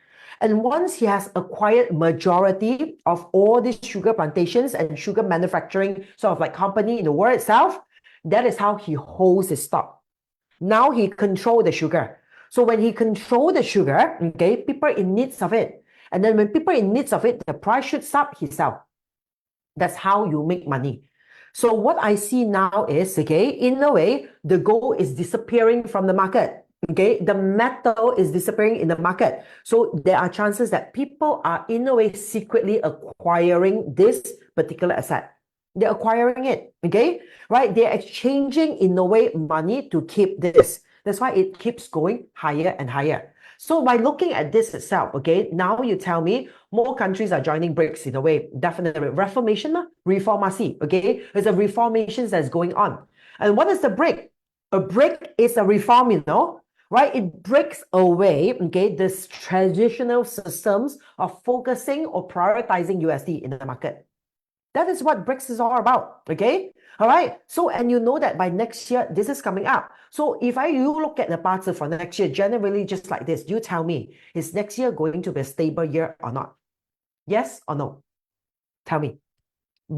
And once he has acquired majority of all these sugar plantations and sugar manufacturing sort of like company in the world itself, that is how he holds his stock. Now he control the sugar. So when he control the sugar, okay, people in needs of it. And then when people in needs of it, the price shoots up, he sell. That's how you make money. So what I see now is, okay, in a way, the gold is disappearing from the market. Okay, the metal is disappearing in the market. So there are chances that people are, in a way, secretly acquiring this particular asset. They're acquiring it, okay? Right? They're exchanging, in a way, money to keep this. That's why it keeps going higher and higher. So by looking at this itself, okay, now you tell me more countries are joining BRICS in a way. Definitely. Reformasi, okay? There's a reformation that's going on. And what is the BRIC? A BRIC is a reform, you know? Right? It breaks away, okay, this traditional systems of focusing or prioritizing USD in the market. That is what BRICS is all about, okay? All right. So, and you know that by next year, this is coming up. So if you look at the parts for next year, generally just like this, you tell me, is next year going to be a stable year or not? Yes or no? Tell me.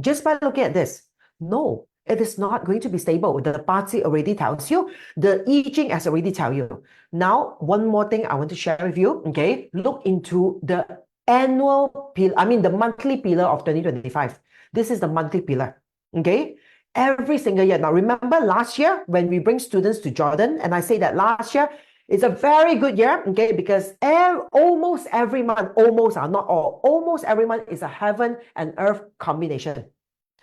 Just by looking at this, no. It is not going to be stable. The party already tells you. The I Ching has already tell you. Now, one more thing I want to share with you. Okay, look into the annual pillar. I mean, the monthly pillar of 2025. This is the monthly pillar. Okay, every single year. Now, remember last year when we bring students to Jordan, and I say that last year is a very good year. Okay, because almost every month, not all, almost every month is a heaven and earth combination.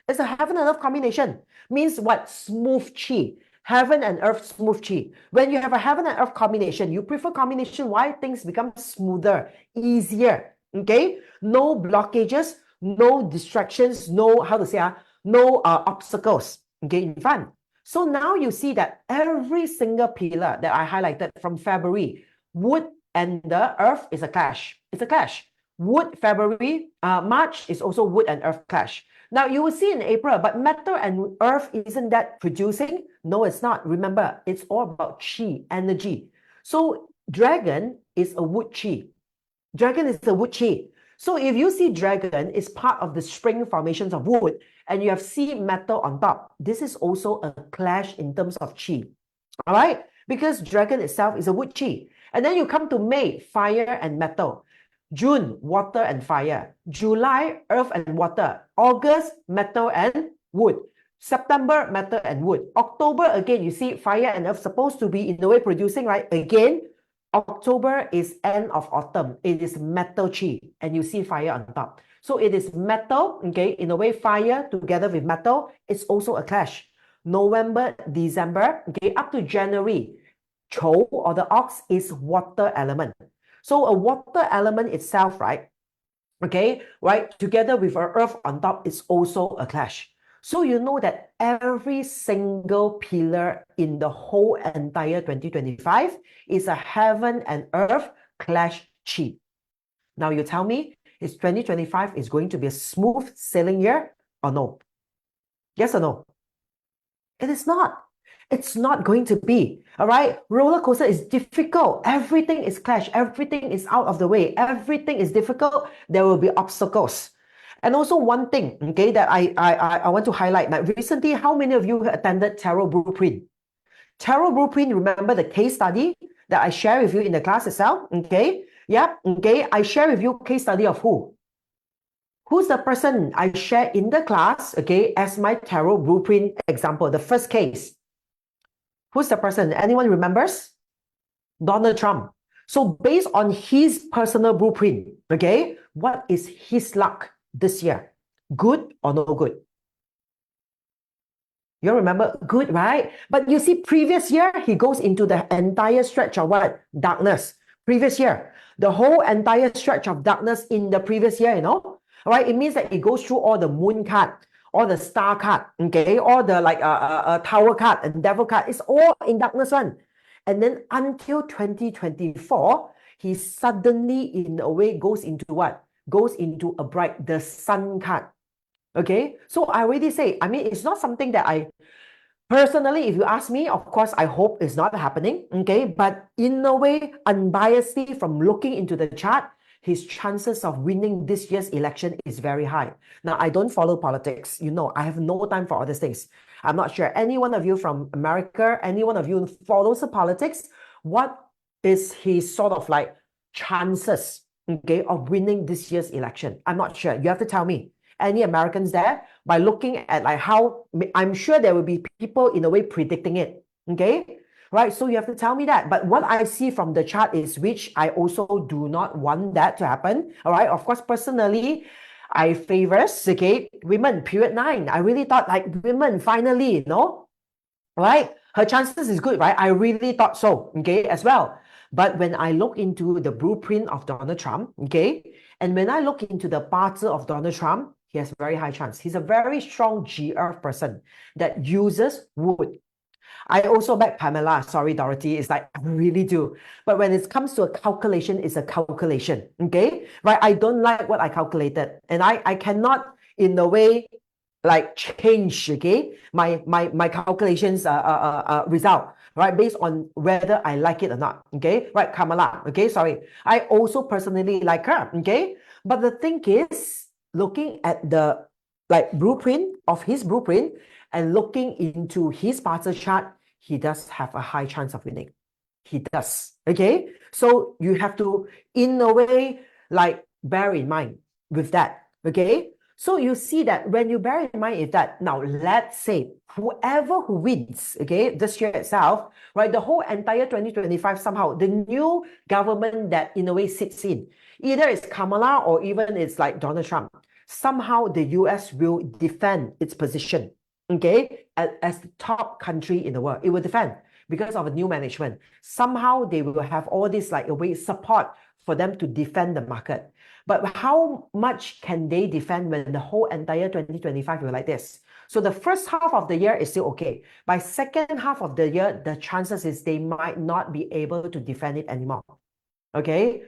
It's a heaven and earth combination. Means what? Smooth chi. Heaven and earth smooth chi. When you have a heaven and earth combination, you prefer combination. Why? Things become smoother, easier. Okay? No blockages, no distractions, no, how to say, no obstacles. Okay, in front. So now you see that every single pillar that I highlighted from February, wood and the earth is a clash. It's a clash. Wood, February, March is also wood and earth clash. Now, you will see in April, but metal and earth, isn't that producing? No, it's not. Remember, it's all about chi, energy. So, dragon is a wood chi. Dragon is a wood chi. So, if you see dragon is part of the spring formations of wood, and you have sea metal on top, this is also a clash in terms of chi. All right? Because dragon itself is a wood chi. And then you come to May, fire and metal. June, water and fire. July, earth and water. August, metal and wood. September, metal and wood. October, again, you see fire and earth supposed to be in a way producing, right? Again, October is end of autumn. It is metal chi, and you see fire on top. So it is metal, okay? In a way, fire together with metal, it's also a clash. November, December, okay, up to January, Chou or the ox is water element. So a water element itself, right? Okay, right, together with our earth on top is also a clash. So you know that every single pillar in the whole entire 2025 is a heaven and earth clash chi. Now you tell me, is 2025 is going to be a smooth sailing year or no? Yes or no? It is not. It's not going to be. All right. Roller coaster is difficult. Everything is clash. Everything is out of the way. Everything is difficult. There will be obstacles. And also one thing, okay, that I want to highlight. Like recently, how many of you attended Tarot Blueprint? Tarot Blueprint, remember the case study that I share with you in the class itself? Okay. Yeah. Okay. I share with you case study of who? Who's the person I share in the class, okay, as my Tarot Blueprint example, the first case? Who's the person? Anyone remembers? Donald Trump. So based on his personal blueprint, okay, what is his luck this year? Good or no good? You remember? Good, right? But you see, previous year, he goes into the entire stretch of what? Darkness. Previous year. The whole entire stretch of darkness in the previous year, you know? All right, it means that it goes through all the moon card, all the star card, okay, all the like tower card and devil card. It's all in darkness one. And then until 2024, he suddenly, in a way, goes into what? Goes into a bright, the sun card. Okay, so I already say, I mean, it's not something that I personally, if you ask me, of course, I hope it's not happening. Okay, but in a way, unbiasedly from looking into the chart, his chances of winning this year's election is very high. Now, I don't follow politics. You know, I have no time for all these things. I'm not sure any one of you from America, any one of you follows the politics. What is his sort of like chances, okay, of winning this year's election? I'm not sure. You have to tell me. Any Americans there, by looking at like how, I'm sure there will be people in a way predicting it, okay? Right, so you have to tell me that. But what I see from the chart is, which I also do not want that to happen, all right? Of course, personally, I favors, okay, women, period 9. I really thought like women, finally, you know, right? Her chances is good, right? I really thought so, okay, as well. But when I look into the blueprint of Donald Trump, okay, and when I look into the parts of Donald Trump, he has very high chance. He's a very strong GR person that uses wood. I also back Pamela. Sorry, Dorothy. It's like, I really do. But when it comes to a calculation, it's a calculation. Okay? Right? I don't like what I calculated. And I cannot, in a way, like change, okay, my calculations result, right, based on whether I like it or not. Okay, right, Kamala. Okay, sorry. I also personally like her. Okay, but the thing is, looking at the like blueprint of his blueprint and looking into his parcel chart, he does have a high chance of winning. He does. Okay, so you have to, in a way, like bear in mind with that. Okay, so you see that when you bear in mind is that now let's say whoever who wins, okay, this year itself, right, the whole entire 2025 somehow the new government that in a way sits in, either it's Kamala or even it's like Donald Trump, somehow the US will defend its position, okay, as the top country in the world. It will defend because of a new management. Somehow they will have all this like a way support for them to defend the market. But how much can they defend when the whole entire 2025 will like this? So the first half of the year is still okay. By second half of the year, the chances is they might not be able to defend it anymore. Okay?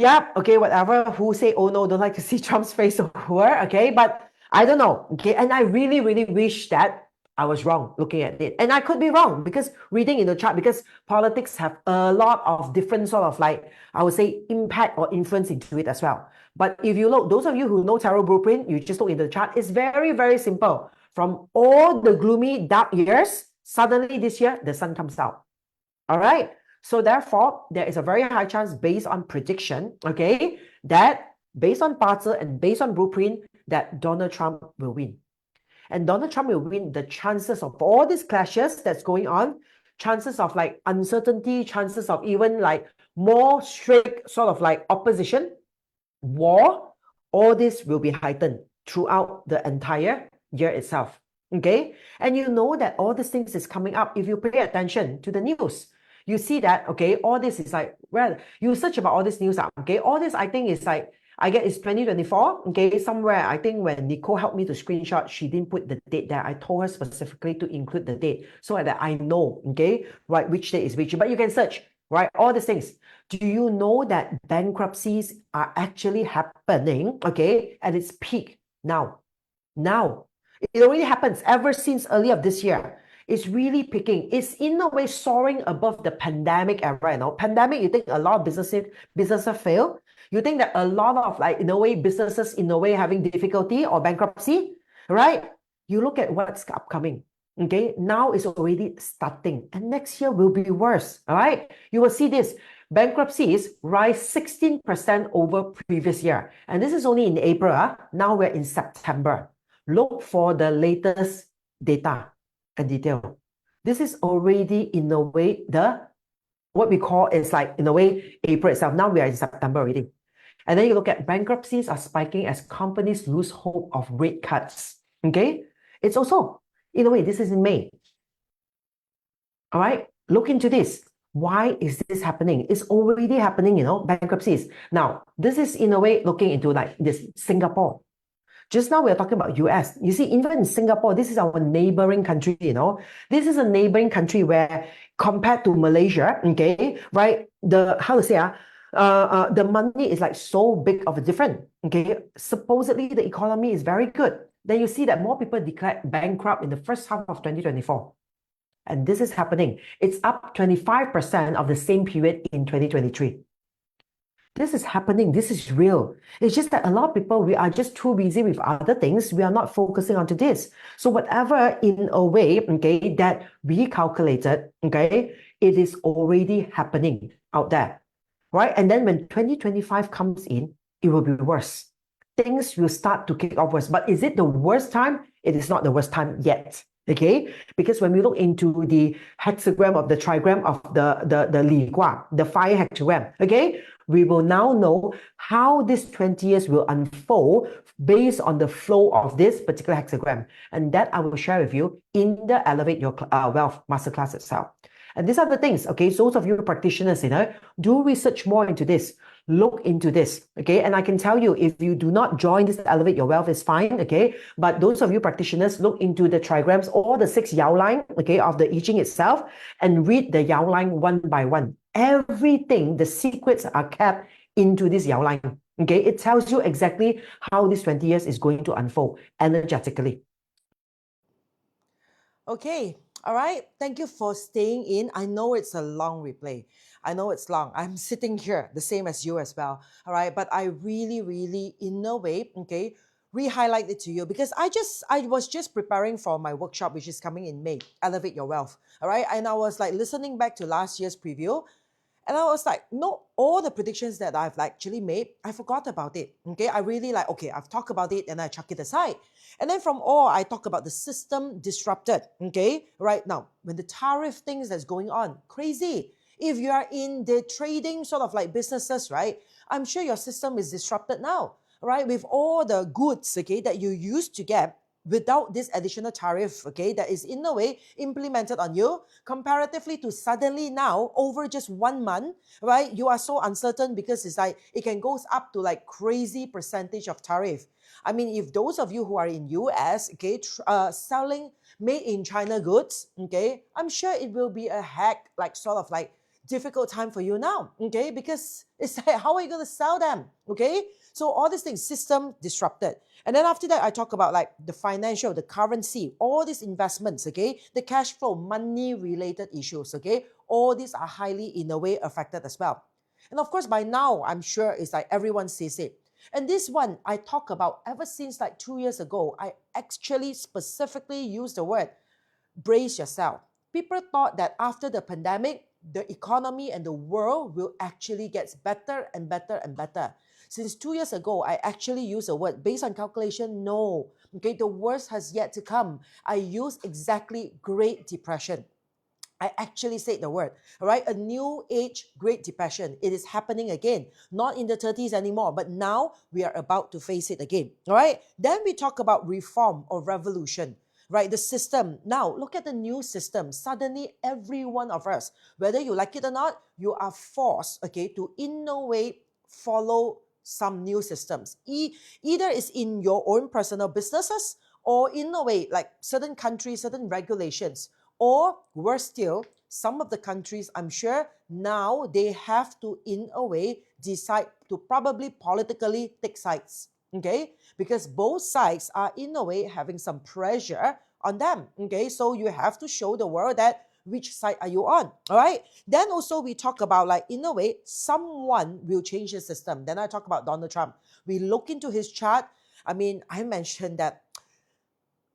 Yeah, okay, whatever. Who say, oh no, don't like to see Trump's face over, okay? But I don't know, okay? And I really, really wish that I was wrong looking at it. And I could be wrong because reading in the chart, because politics have a lot of different sort of like, I would say, impact or influence into it as well. But if you look, those of you who know Tarot Blueprint, you just look into the chart, it's very, very simple. From all the gloomy, dark years, suddenly this year, the sun comes out. All right? So therefore, there is a very high chance based on prediction, okay, that based on parcel and based on blueprint, that Donald Trump will win. And Donald Trump will win. The chances of all these clashes that's going on, chances of like uncertainty, chances of even like more strict sort of like opposition, war, all this will be heightened throughout the entire year itself. Okay. And you know that all these things is coming up if you pay attention to the news. You see that, okay, all this is like, well, you search about all this news, okay, all this I think is like, I get it's 2024, okay, somewhere, I think when Nicole helped me to screenshot, she didn't put the date there. I told her specifically to include the date so that I know, okay, right, which date is which, but you can search, right, all these things. Do you know that bankruptcies are actually happening, okay, at its peak now? Now, it already happens ever since early of this year. It's really peaking. It's in a way soaring above the pandemic era. You know, pandemic, you think a lot of businesses fail. You think that a lot of like in a way businesses in a way having difficulty or bankruptcy, right? You look at what's upcoming. Okay, now it's already starting, and next year will be worse. All right, you will see this. Bankruptcies rise 16% over previous year, and this is only in April. Now we're in September. Look for the latest data and detail. This is already in a way what we call is like in a way April itself. Now we are in September already. And then you look at bankruptcies are spiking as companies lose hope of rate cuts. Okay, it's also in a way this is in May. All right, look into this. Why is this happening? It's already happening, you know, bankruptcies. Now, this is in a way looking into like this Singapore. Just now we are talking about US. You see, even in Singapore, this is our neighboring country, you know. This is a neighboring country where compared to Malaysia, okay, right, the money is like so big of a difference, okay. Supposedly the economy is very good. Then you see that more people declared bankrupt in the first half of 2024. And this is happening. It's up 25% of the same period in 2023. This is happening. This is real. It's just that a lot of people, we are just too busy with other things. We are not focusing onto this. So whatever in a way, okay, that we calculated, okay, it is already happening out there, right? And then when 2025 comes in, it will be worse. Things will start to kick off worse. But is it the worst time? It is not the worst time yet. Okay, because when we look into the hexagram of the trigram of the Li Gua, the fire hexagram, okay, we will now know how this 20 years will unfold based on the flow of this particular hexagram. And that I will share with you in the Elevate Your Wealth Masterclass itself. And these are the things, okay, those of you practitioners, you know, do research more into this. Look into this, okay? And I can tell you, if you do not join this Elevate Your Wealth, is fine, okay? But those of you practitioners, look into the trigrams or the 6 Yao line, okay, of the I Ching itself, and read the Yao line one by one. Everything, the secrets are kept into this Yao line, okay? It tells you exactly how this 20 years is going to unfold energetically. Okay, all right. Thank you for staying in. I know it's a long replay. I know it's long. I'm sitting here, the same as you as well. All right. But I really, really, in a way, okay, re-highlight it to you because I was just preparing for my workshop, which is coming in May, Elevate Your Wealth. All right. And I was like listening back to last year's preview. And I was like, no, all the predictions that I've actually made, I forgot about it. Okay. I really like, okay, I've talked about it and I chuck it aside. And then from all, I talk about the system disrupted. Okay. Right now, when the tariff things that's going on, crazy. If you are in the trading sort of like businesses, right? I'm sure your system is disrupted now, right? With all the goods, okay, that you used to get without this additional tariff, okay, that is in a way implemented on you, comparatively to suddenly now, over just 1 month, right, you are so uncertain because it's like, it can go up to like crazy percentage of tariff. I mean, if those of you who are in US, okay, selling made in China goods, okay, I'm sure it will be a heck, like sort of like difficult time for you now, okay, because it's like, how are you going to sell them, okay? So all these things, system disrupted. And then after that, I talk about like the financial, the currency, all these investments, okay? The cash flow, money-related issues, okay? All these are highly, in a way, affected as well. And of course, by now, I'm sure it's like everyone sees it. And this one, I talk about ever since like 2 years ago, I actually specifically used the word brace yourself. People thought that after the pandemic, the economy and the world will actually get better and better and better. Since 2 years ago, I actually used a word based on calculation. No, okay, the worst has yet to come. I use exactly Great Depression. I actually said the word, all right? A new age Great Depression. It is happening again, not in the 30s anymore, but now we are about to face it again, all right? Then we talk about reform or revolution, right? The system. Now, look at the new system. Suddenly, every one of us, whether you like it or not, you are forced, okay, to in no way follow some new systems. Either it's in your own personal businesses or in a way, like certain countries, certain regulations. Or worse still, some of the countries, I'm sure now they have to, in a way, decide to probably politically take sides. Okay? Because both sides are, in a way, having some pressure on them. Okay? So you have to show the world that which side are you on. All right? Then also we talk about, like, in a way, someone will change the system. Then I talk about Donald Trump. We look into his chart. I mean, I mentioned that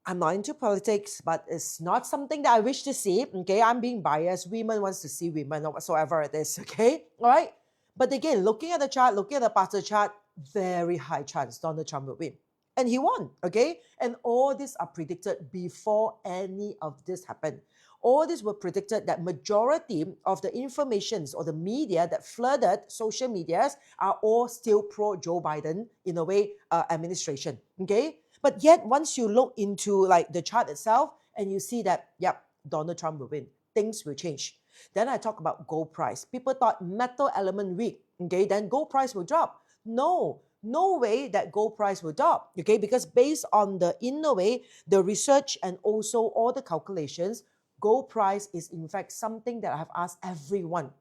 I'm not into politics, but it's not something that I wish to see. Okay, I'm being biased. Women wants to see women or whatsoever it is. Okay, all right. But again, looking at the chart, looking at the past chart, very high chance Donald Trump will win, and he won. Okay, and all these are predicted before any of this happened. All these were predicted that majority of the informations or the media that flooded social medias are all still pro Joe Biden in a way administration. Okay. But yet, once you look into like the chart itself and you see that, yep, Donald Trump will win, things will change. Then I talk about gold price. People thought metal element weak, okay, then gold price will drop. No, no way that gold price will drop, okay, because based on the, in a way, the research and also all the calculations, gold price is in fact something that I have asked everyone,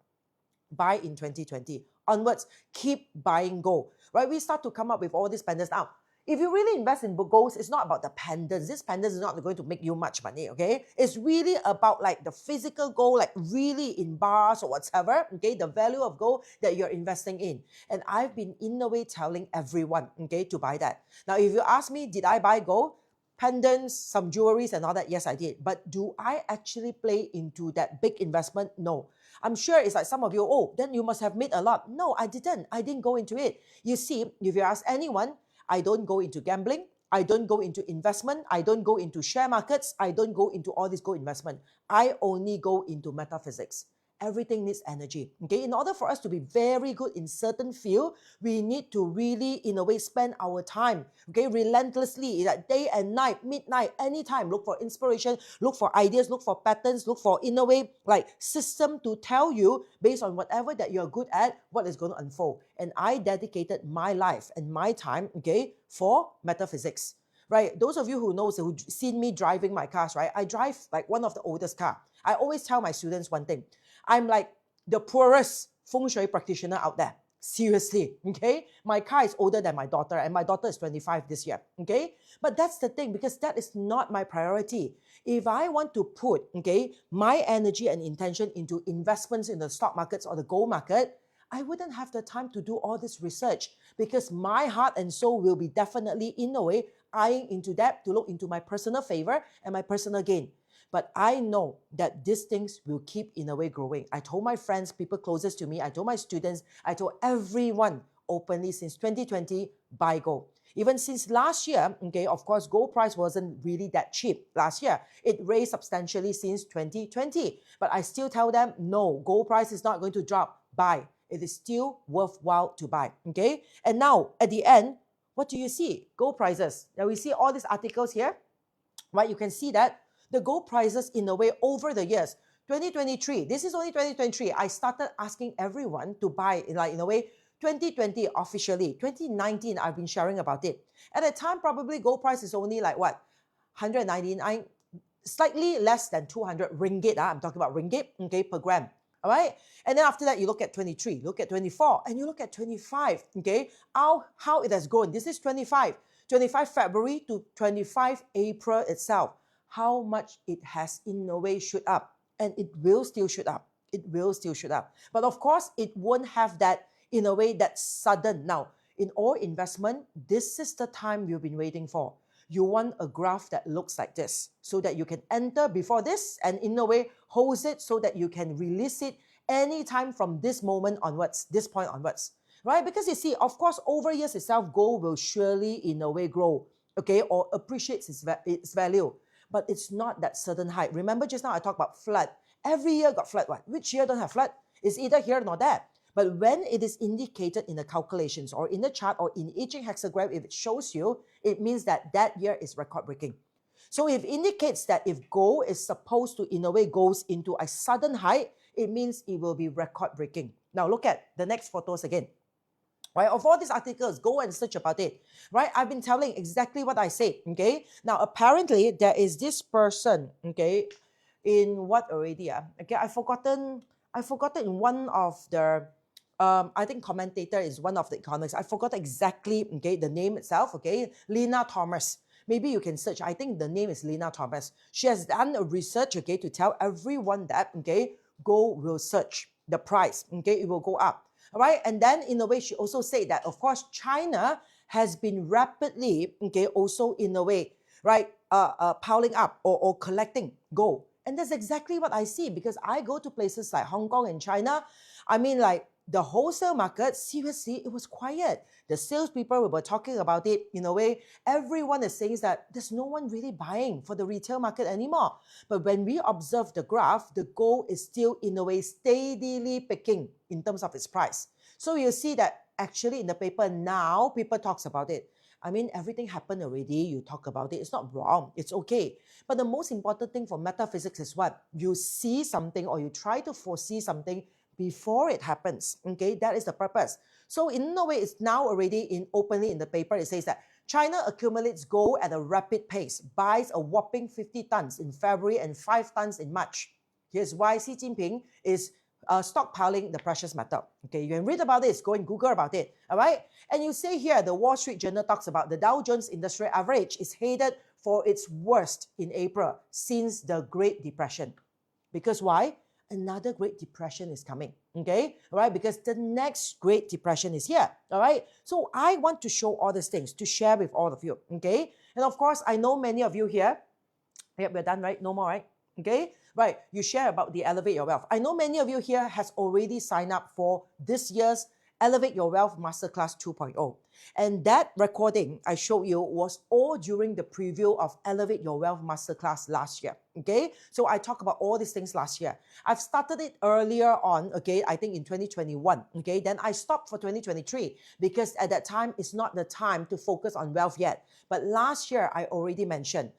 buy in 2020. Onwards, keep buying gold, right? We start to come up with all these pendants now. If you really invest in gold, it's not about the pendants. This pendants is not going to make you much money, okay? It's really about like the physical gold, like really in bars or whatever, okay? The value of gold that you're investing in. And I've been in a way telling everyone, okay, to buy that. Now, if you ask me, did I buy gold? Pendants, some jewelries and all that, yes, I did. But do I actually play into that big investment? No. I'm sure it's like some of you, oh, then you must have made a lot. No, I didn't. I didn't go into it. You see, if you ask anyone, I don't go into gambling. I don't go into investment. I don't go into share markets. I don't go into all this gold investment. I only go into metaphysics. Everything needs energy. Okay, in order for us to be very good in certain field, we need to really, in a way, spend our time. Okay, relentlessly, like day and night, midnight, anytime. Look for inspiration, look for ideas, look for patterns, look for, in a way, like system to tell you based on whatever that you're good at, what is going to unfold. And I dedicated my life and my time, okay, for metaphysics. Right, those of you who knows, who seen me driving my cars, right? I drive like one of the oldest car. I always tell my students one thing. I'm like the poorest feng shui practitioner out there. Seriously, okay? My car is older than my daughter, and my daughter is 25 this year, okay? But that's the thing, because that is not my priority. If I want to put, okay, my energy and intention into investments in the stock markets or the gold market, I wouldn't have the time to do all this research, because my heart and soul will be definitely, in a way, eyeing into that to look into my personal favor and my personal gain. But I know that these things will keep, in a way, growing. I told my friends, people closest to me, I told my students, I told everyone openly since 2020, buy gold. Even since last year, okay, of course, gold price wasn't really that cheap last year. It raised substantially since 2020. But I still tell them, no, gold price is not going to drop. Buy. It is still worthwhile to buy, okay? And now, at the end, what do you see? Gold prices. Now, we see all these articles here, right? You can see that the gold prices, in a way, over the years, 2023, this is only 2023, I started asking everyone to buy, like, in a way, 2020 officially. 2019, I've been sharing about it. At that time, probably gold price is only like what? 199, slightly less than 200 ringgit. I'm talking about ringgit, okay, per gram. All right. And then after that, you look at 23, look at 24, and you look at 25, okay, how it has grown. This is 25 February to 25 April itself. How much it has, in a way, shoot up. And it will still shoot up. It will still shoot up. But of course, it won't have that, in a way, that sudden. Now, in all investment, this is the time you've been waiting for. You want a graph that looks like this, so that you can enter before this and, in a way, hold it so that you can release it anytime from this moment onwards, this point onwards, right? Because you see, of course, over years itself, gold will surely in a way grow, okay, or appreciates its value. But it's not that certain height. Remember just now I talked about flood. Every year got flood. What? Which year don't have flood? It's either here or there. But when it is indicated in the calculations or in the chart or in each hexagram, if it shows you, it means that that year is record breaking. So it indicates that if gold is supposed to, in a way, goes into a sudden height, it means it will be record breaking. Now look at the next photos again. Right, of all these articles, go and search about it. Right, I've been telling exactly what I said. Okay, now apparently there is this person. Okay, in what already? Okay, I've forgotten in one of the. I think commentator is one of the economists. I forgot exactly, okay, the name itself, okay, Lena Thomas. Maybe you can search. I think the name is Lena Thomas. She has done a research, okay, to tell everyone that, okay, gold will surge, the price, okay, it will go up, all right? And then in a way, she also said that, of course, China has been rapidly, okay, also in a way, right, piling up or collecting gold. And that's exactly what I see because I go to places like Hong Kong and China. I mean, like, the wholesale market, seriously, it was quiet. The salespeople were talking about it in a way. Everyone is saying that there's no one really buying for the retail market anymore. But when we observe the graph, the gold is still in a way steadily picking in terms of its price. So you see that actually in the paper now, people talks about it. I mean, everything happened already. You talk about it. It's not wrong. It's okay. But the most important thing for metaphysics is what? You see something or you try to foresee something before it happens. Okay, that is the purpose. So in a way, it's now already openly in the paper. It says that China accumulates gold at a rapid pace, buys a whopping 50 tons in February and 5 tons in March. Here's why Xi Jinping is stockpiling the precious metal. Okay, you can read about this, go and Google about it, all right? And you say here, the Wall Street Journal talks about the Dow Jones Industrial Average is headed for its worst in April since the Great Depression. Because why? Another Great Depression is coming, okay? All right, because the next Great Depression is here, all right? So I want to show all these things to share with all of you, okay? And of course, I know many of you here, yep, we're done, right? No more, right? Okay, right, you share about the Elevate Your Wealth. I know many of you here has already signed up for this year's Elevate Your Wealth Masterclass 2.0. And that recording I showed you was all during the preview of Elevate Your Wealth Masterclass last year. Okay, so I talked about all these things last year. I've started it earlier on, okay, I think in 2021. Okay, then I stopped for 2023 because at that time, it's not the time to focus on wealth yet. But last year, I already mentioned,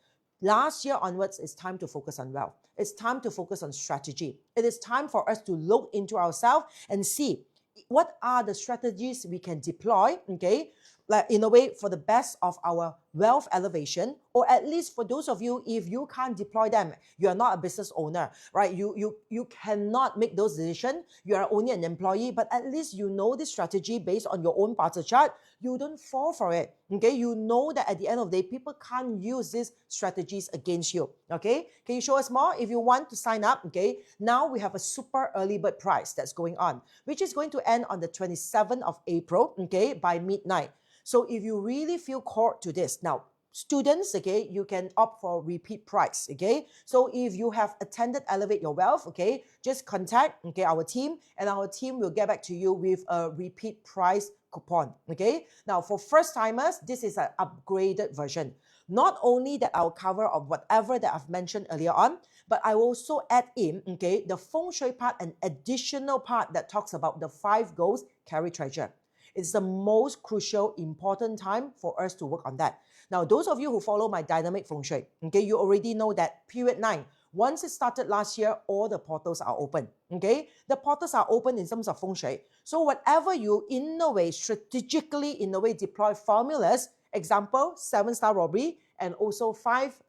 last year onwards, it's time to focus on wealth. It's time to focus on strategy. It is time for us to look into ourselves and see what are the strategies we can deploy, okay, like in a way for the best of our wealth elevation, or at least for those of you, if you can't deploy them, you are not a business owner, right? You cannot make those decisions. You are only an employee, but at least you know this strategy based on your own parts of chart. You don't fall for it, okay? You know that at the end of the day, people can't use these strategies against you, okay? Can you show us more? If you want to sign up, okay, now we have a super early bird price that's going on, which is going to end on the 27th of April, okay, by midnight. So if you really feel called to this, now, students, okay, you can opt for repeat price, okay? So if you have attended Elevate Your Wealth, okay, just contact, okay, our team, and our team will get back to you with a repeat price coupon, okay? Now, for first-timers, this is an upgraded version. Not only that I'll cover of whatever that I've mentioned earlier on, but I will also add in, okay, the feng shui part, an additional part that talks about the 5 goals, carry treasure. It's the most crucial, important time for us to work on that. Now, those of you who follow my dynamic feng shui, okay, you already know that period 9, once it started last year, all the portals are open, okay? The portals are open in terms of feng shui. So whatever you, in a way, strategically, in a way, deploy formulas, example, 7-star robbery, and also 5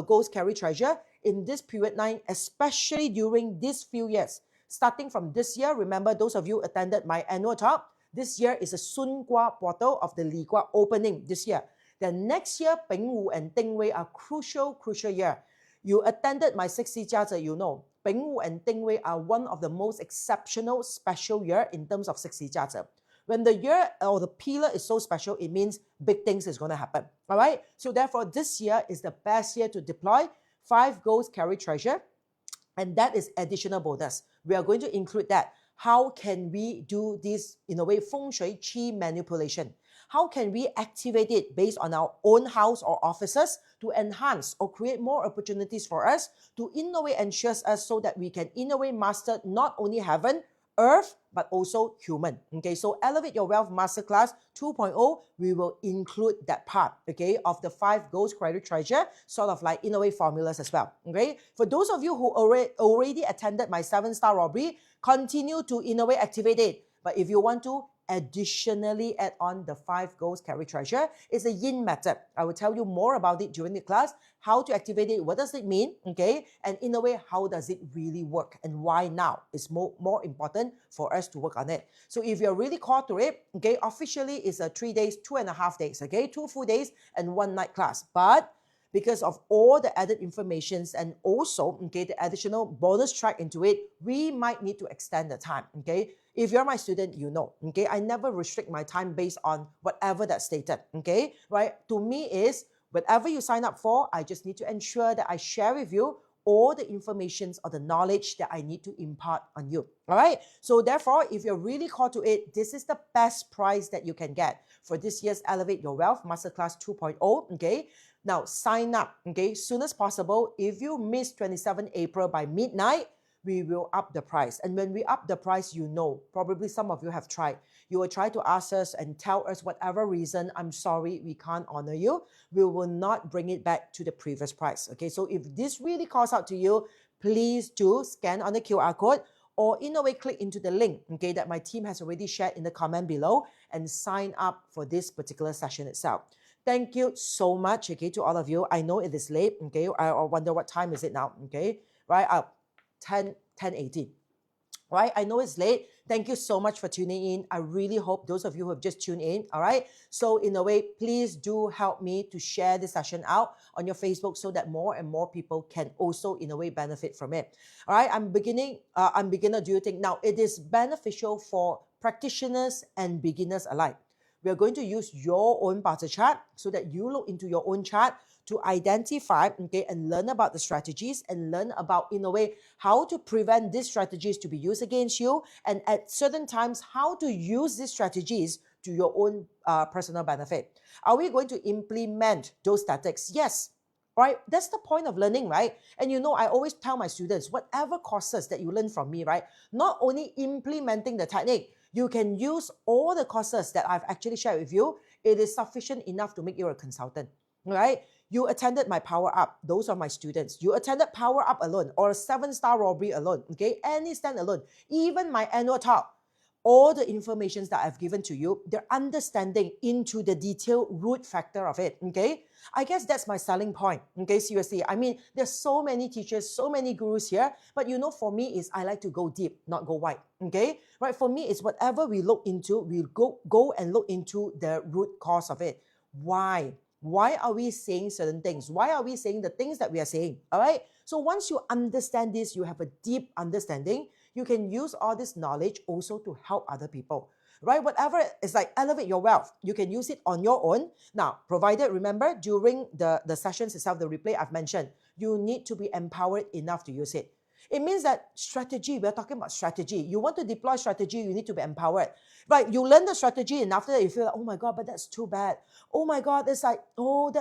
goals carry treasure in this period 9, especially during these few years. Starting from this year, remember those of you attended my annual talk, this year is a Sun Gua portal of the Li Gua opening this year. Then next year, Bing Wu and Ding Wei are crucial year. You attended my 60 Jiazhe, you know, Bing Wu and Ding Wei are one of the most exceptional, special year in terms of 60 Jiazhe. When the year or the pillar is so special, it means big things is going to happen. All right. So therefore, this year is the best year to deploy 5 goals carry treasure. And that is additional bonus. We are going to include that. How can we do this in a way, feng shui qi manipulation? How can we activate it based on our own house or offices to enhance or create more opportunities for us to in a way ensure us so that we can in a way master not only heaven, earth, but also human. Okay, so Elevate Your Wealth Masterclass 2.0, we will include that part, okay, of the 5 goals credit treasure, sort of like in a way formulas as well. Okay, for those of you who already attended my 7-star robbery, continue to in a way activate it. But if you want to additionally add on the 5 goals carry treasure, it's a yin method. I will tell you more about it during the class, how to activate it, what does it mean, okay, and in a way, how does it really work and why now is more important for us to work on it. So if you're really called to it, okay, officially it's a 3 days, 2.5 days, okay, 2 full days and 1 night class. But because of all the added informations and also, okay, the additional bonus track into it, we might need to extend the time, okay? If you're my student, you know, okay? I never restrict my time based on whatever that's stated, okay? Right? To me is, whatever you sign up for, I just need to ensure that I share with you all the informations or the knowledge that I need to impart on you, all right? So therefore, if you're really called to it, this is the best price that you can get for this year's Elevate Your Wealth Masterclass 2.0, okay? Now, sign up, okay, soon as possible. If you miss 27 April by midnight, we will up the price. And when we up the price, you know, probably some of you have tried. You will try to ask us and tell us whatever reason, I'm sorry, we can't honor you. We will not bring it back to the previous price, okay? So if this really calls out to you, please do scan on the QR code or in a way click into the link, okay, that my team has already shared in the comment below and sign up for this particular session itself. Thank you so much, okay, to all of you. I know it is late, okay. I wonder what time is it now, okay, right? 10:18, right? I know it's late. Thank you so much for tuning in. I really hope those of you who have just tuned in, all right? So in a way, please do help me to share the session out on your Facebook so that more and more people can also in a way benefit from it. All right, I'm beginner do you think? Now, it is beneficial for practitioners and beginners alike. We are going to use your own party chart so that you look into your own chart to identify, okay, and learn about the strategies and learn about, in a way, how to prevent these strategies to be used against you, and at certain times, how to use these strategies to your own personal benefit. Are we going to implement those tactics? Yes. Right? That's the point of learning, right? And you know, I always tell my students, whatever courses that you learn from me, right? Not only implementing the technique, you can use all the courses that I've actually shared with you. It is sufficient enough to make you a consultant, right? You attended my Power Up. Those are my students. You attended Power Up alone or a 7-star robbery alone, okay? Any stand alone, even my annual talk. All the informations that I've given to you, they're understanding into the detailed root factor of it, okay? I guess that's my selling point, okay? Seriously, I mean, there's so many teachers, so many gurus here, but you know, for me is I like to go deep, not go wide, okay? Right, for me, it's whatever we look into, we'll go and look into the root cause of it. Why? Why are we saying certain things? Why are we saying the things that we are saying, all right? So once you understand this, you have a deep understanding, you can use all this knowledge also to help other people, right? Whatever is like elevate your wealth, you can use it on your own. Now, provided, remember, during the sessions itself, the replay I've mentioned, you need to be empowered enough to use it. It means that strategy, we're talking about strategy. You want to deploy strategy, you need to be empowered. Right, you learn the strategy and after that you feel like, oh my God, but that's too bad. Oh my God, it's like, oh,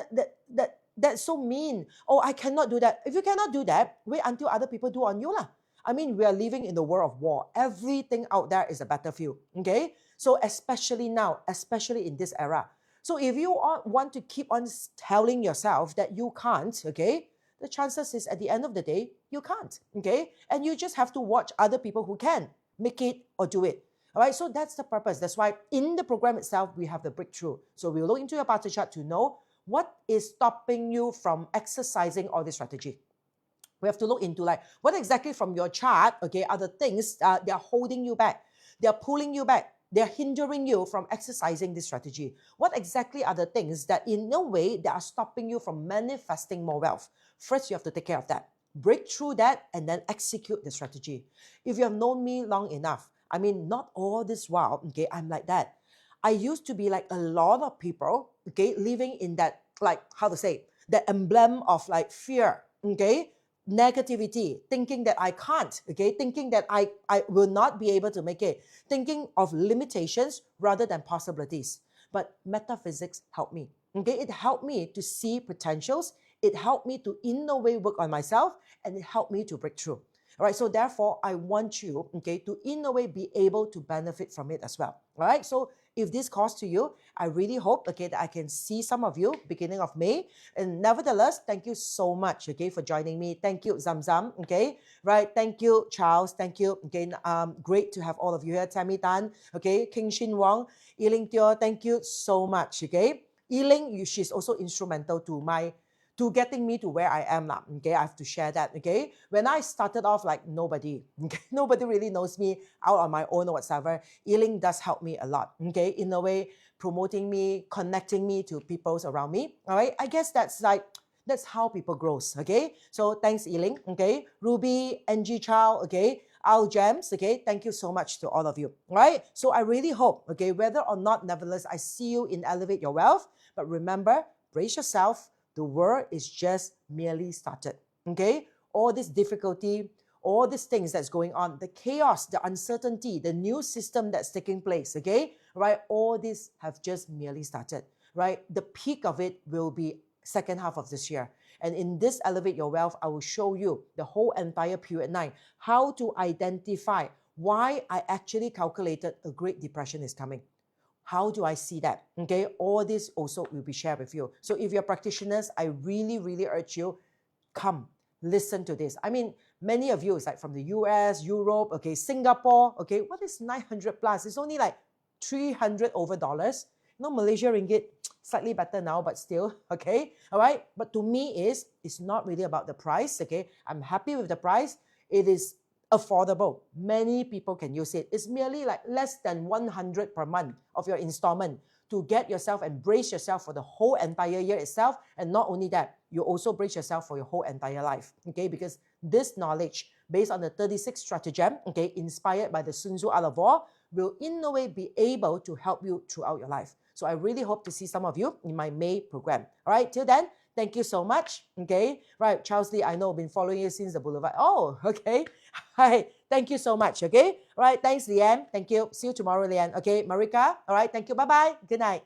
that's so mean. Oh, I cannot do that. If you cannot do that, wait until other people do on you lah. I mean, we are living in the world of war. Everything out there is a battlefield, okay? So especially now, especially in this era. So if you want to keep on telling yourself that you can't, okay, the chances is at the end of the day, you can't, okay? And you just have to watch other people who can make it or do it. All right, so that's the purpose. That's why in the program itself, we have the breakthrough. So we'll look into your party chart to know what is stopping you from exercising all this strategy. We have to look into like what exactly from your chart, okay, are the things they are holding you back. They are pulling you back. They are hindering you from exercising this strategy. What exactly are the things that in no way that are stopping you from manifesting more wealth? First, you have to take care of that. Break through that and then execute the strategy. If you have known me long enough, I mean, not all this while, okay, I'm like that. I used to be like a lot of people, okay, living in that, like, how to say, that emblem of like fear, okay? negativity, thinking that I can't, okay, thinking that I will not be able to make it, thinking of limitations rather than possibilities. But metaphysics helped me, okay? It helped me to see potentials. It helped me to, in a way, work on myself, and it helped me to break through. All right, so therefore, I want you, okay, to, in a way, be able to benefit from it as well. All right, so if this calls to you, I really hope, okay, that I can see some of you beginning of May. And nevertheless, thank you so much, okay, for joining me. Thank you, Zamzam, okay, right? Thank you, Charles. Thank you. Again, great to have all of you here. Tammy Tan, okay, King Shin Wong, Yiling Teo, thank you so much, okay. Yiling, she's also instrumental to getting me to where I am now. Okay, I have to share that. Okay, when I started off like nobody, okay, nobody really knows me out on my own or whatsoever. Yiling does help me a lot. Okay, in a way, promoting me, connecting me to people around me. All right, I guess that's how people grows. Okay, so thanks, Yiling. Okay, Ruby, NG Chow. Okay. Our gems, okay, thank you so much to all of you, right? So I really hope, okay, whether or not, nevertheless, I see you in Elevate Your Wealth. But remember, brace yourself. The world is just merely started, okay? All this difficulty, all these things that's going on, the chaos, the uncertainty, the new system that's taking place, okay? Right? All these have just merely started, right? The peak of it will be second half of this year. And in this Elevate Your Wealth, I will show you the whole entire period 9, how to identify why I actually calculated a Great Depression is coming. How do I see that? Okay, all this also will be shared with you. So if you're practitioners, I really, really urge you, come, listen to this. I mean, many of you, it's like from the US, Europe, okay, Singapore, okay, what is 900 plus? It's only like 300 over dollars. Malaysia ringgit, slightly better now, but still, okay, all right? But to me, it's not really about the price, okay? I'm happy with the price. It is affordable. Many people can use it. It's merely like less than 100 per month of your installment to get yourself and brace yourself for the whole entire year itself. And not only that, you also brace yourself for your whole entire life, okay? Because this knowledge, based on the 36 stratagem, okay, inspired by the Sun Tzu Art of War, will in no way be able to help you throughout your life. So I really hope to see some of you in my May program. All right, till then, thank you so much. Okay, right, Charles Lee, I know I've been following you since the Boulevard. Oh, okay. Hi, thank you so much. Okay, all right, thanks, Leanne. Thank you. See you tomorrow, Leanne. Okay, Marika. All right, thank you. Bye bye. Good night.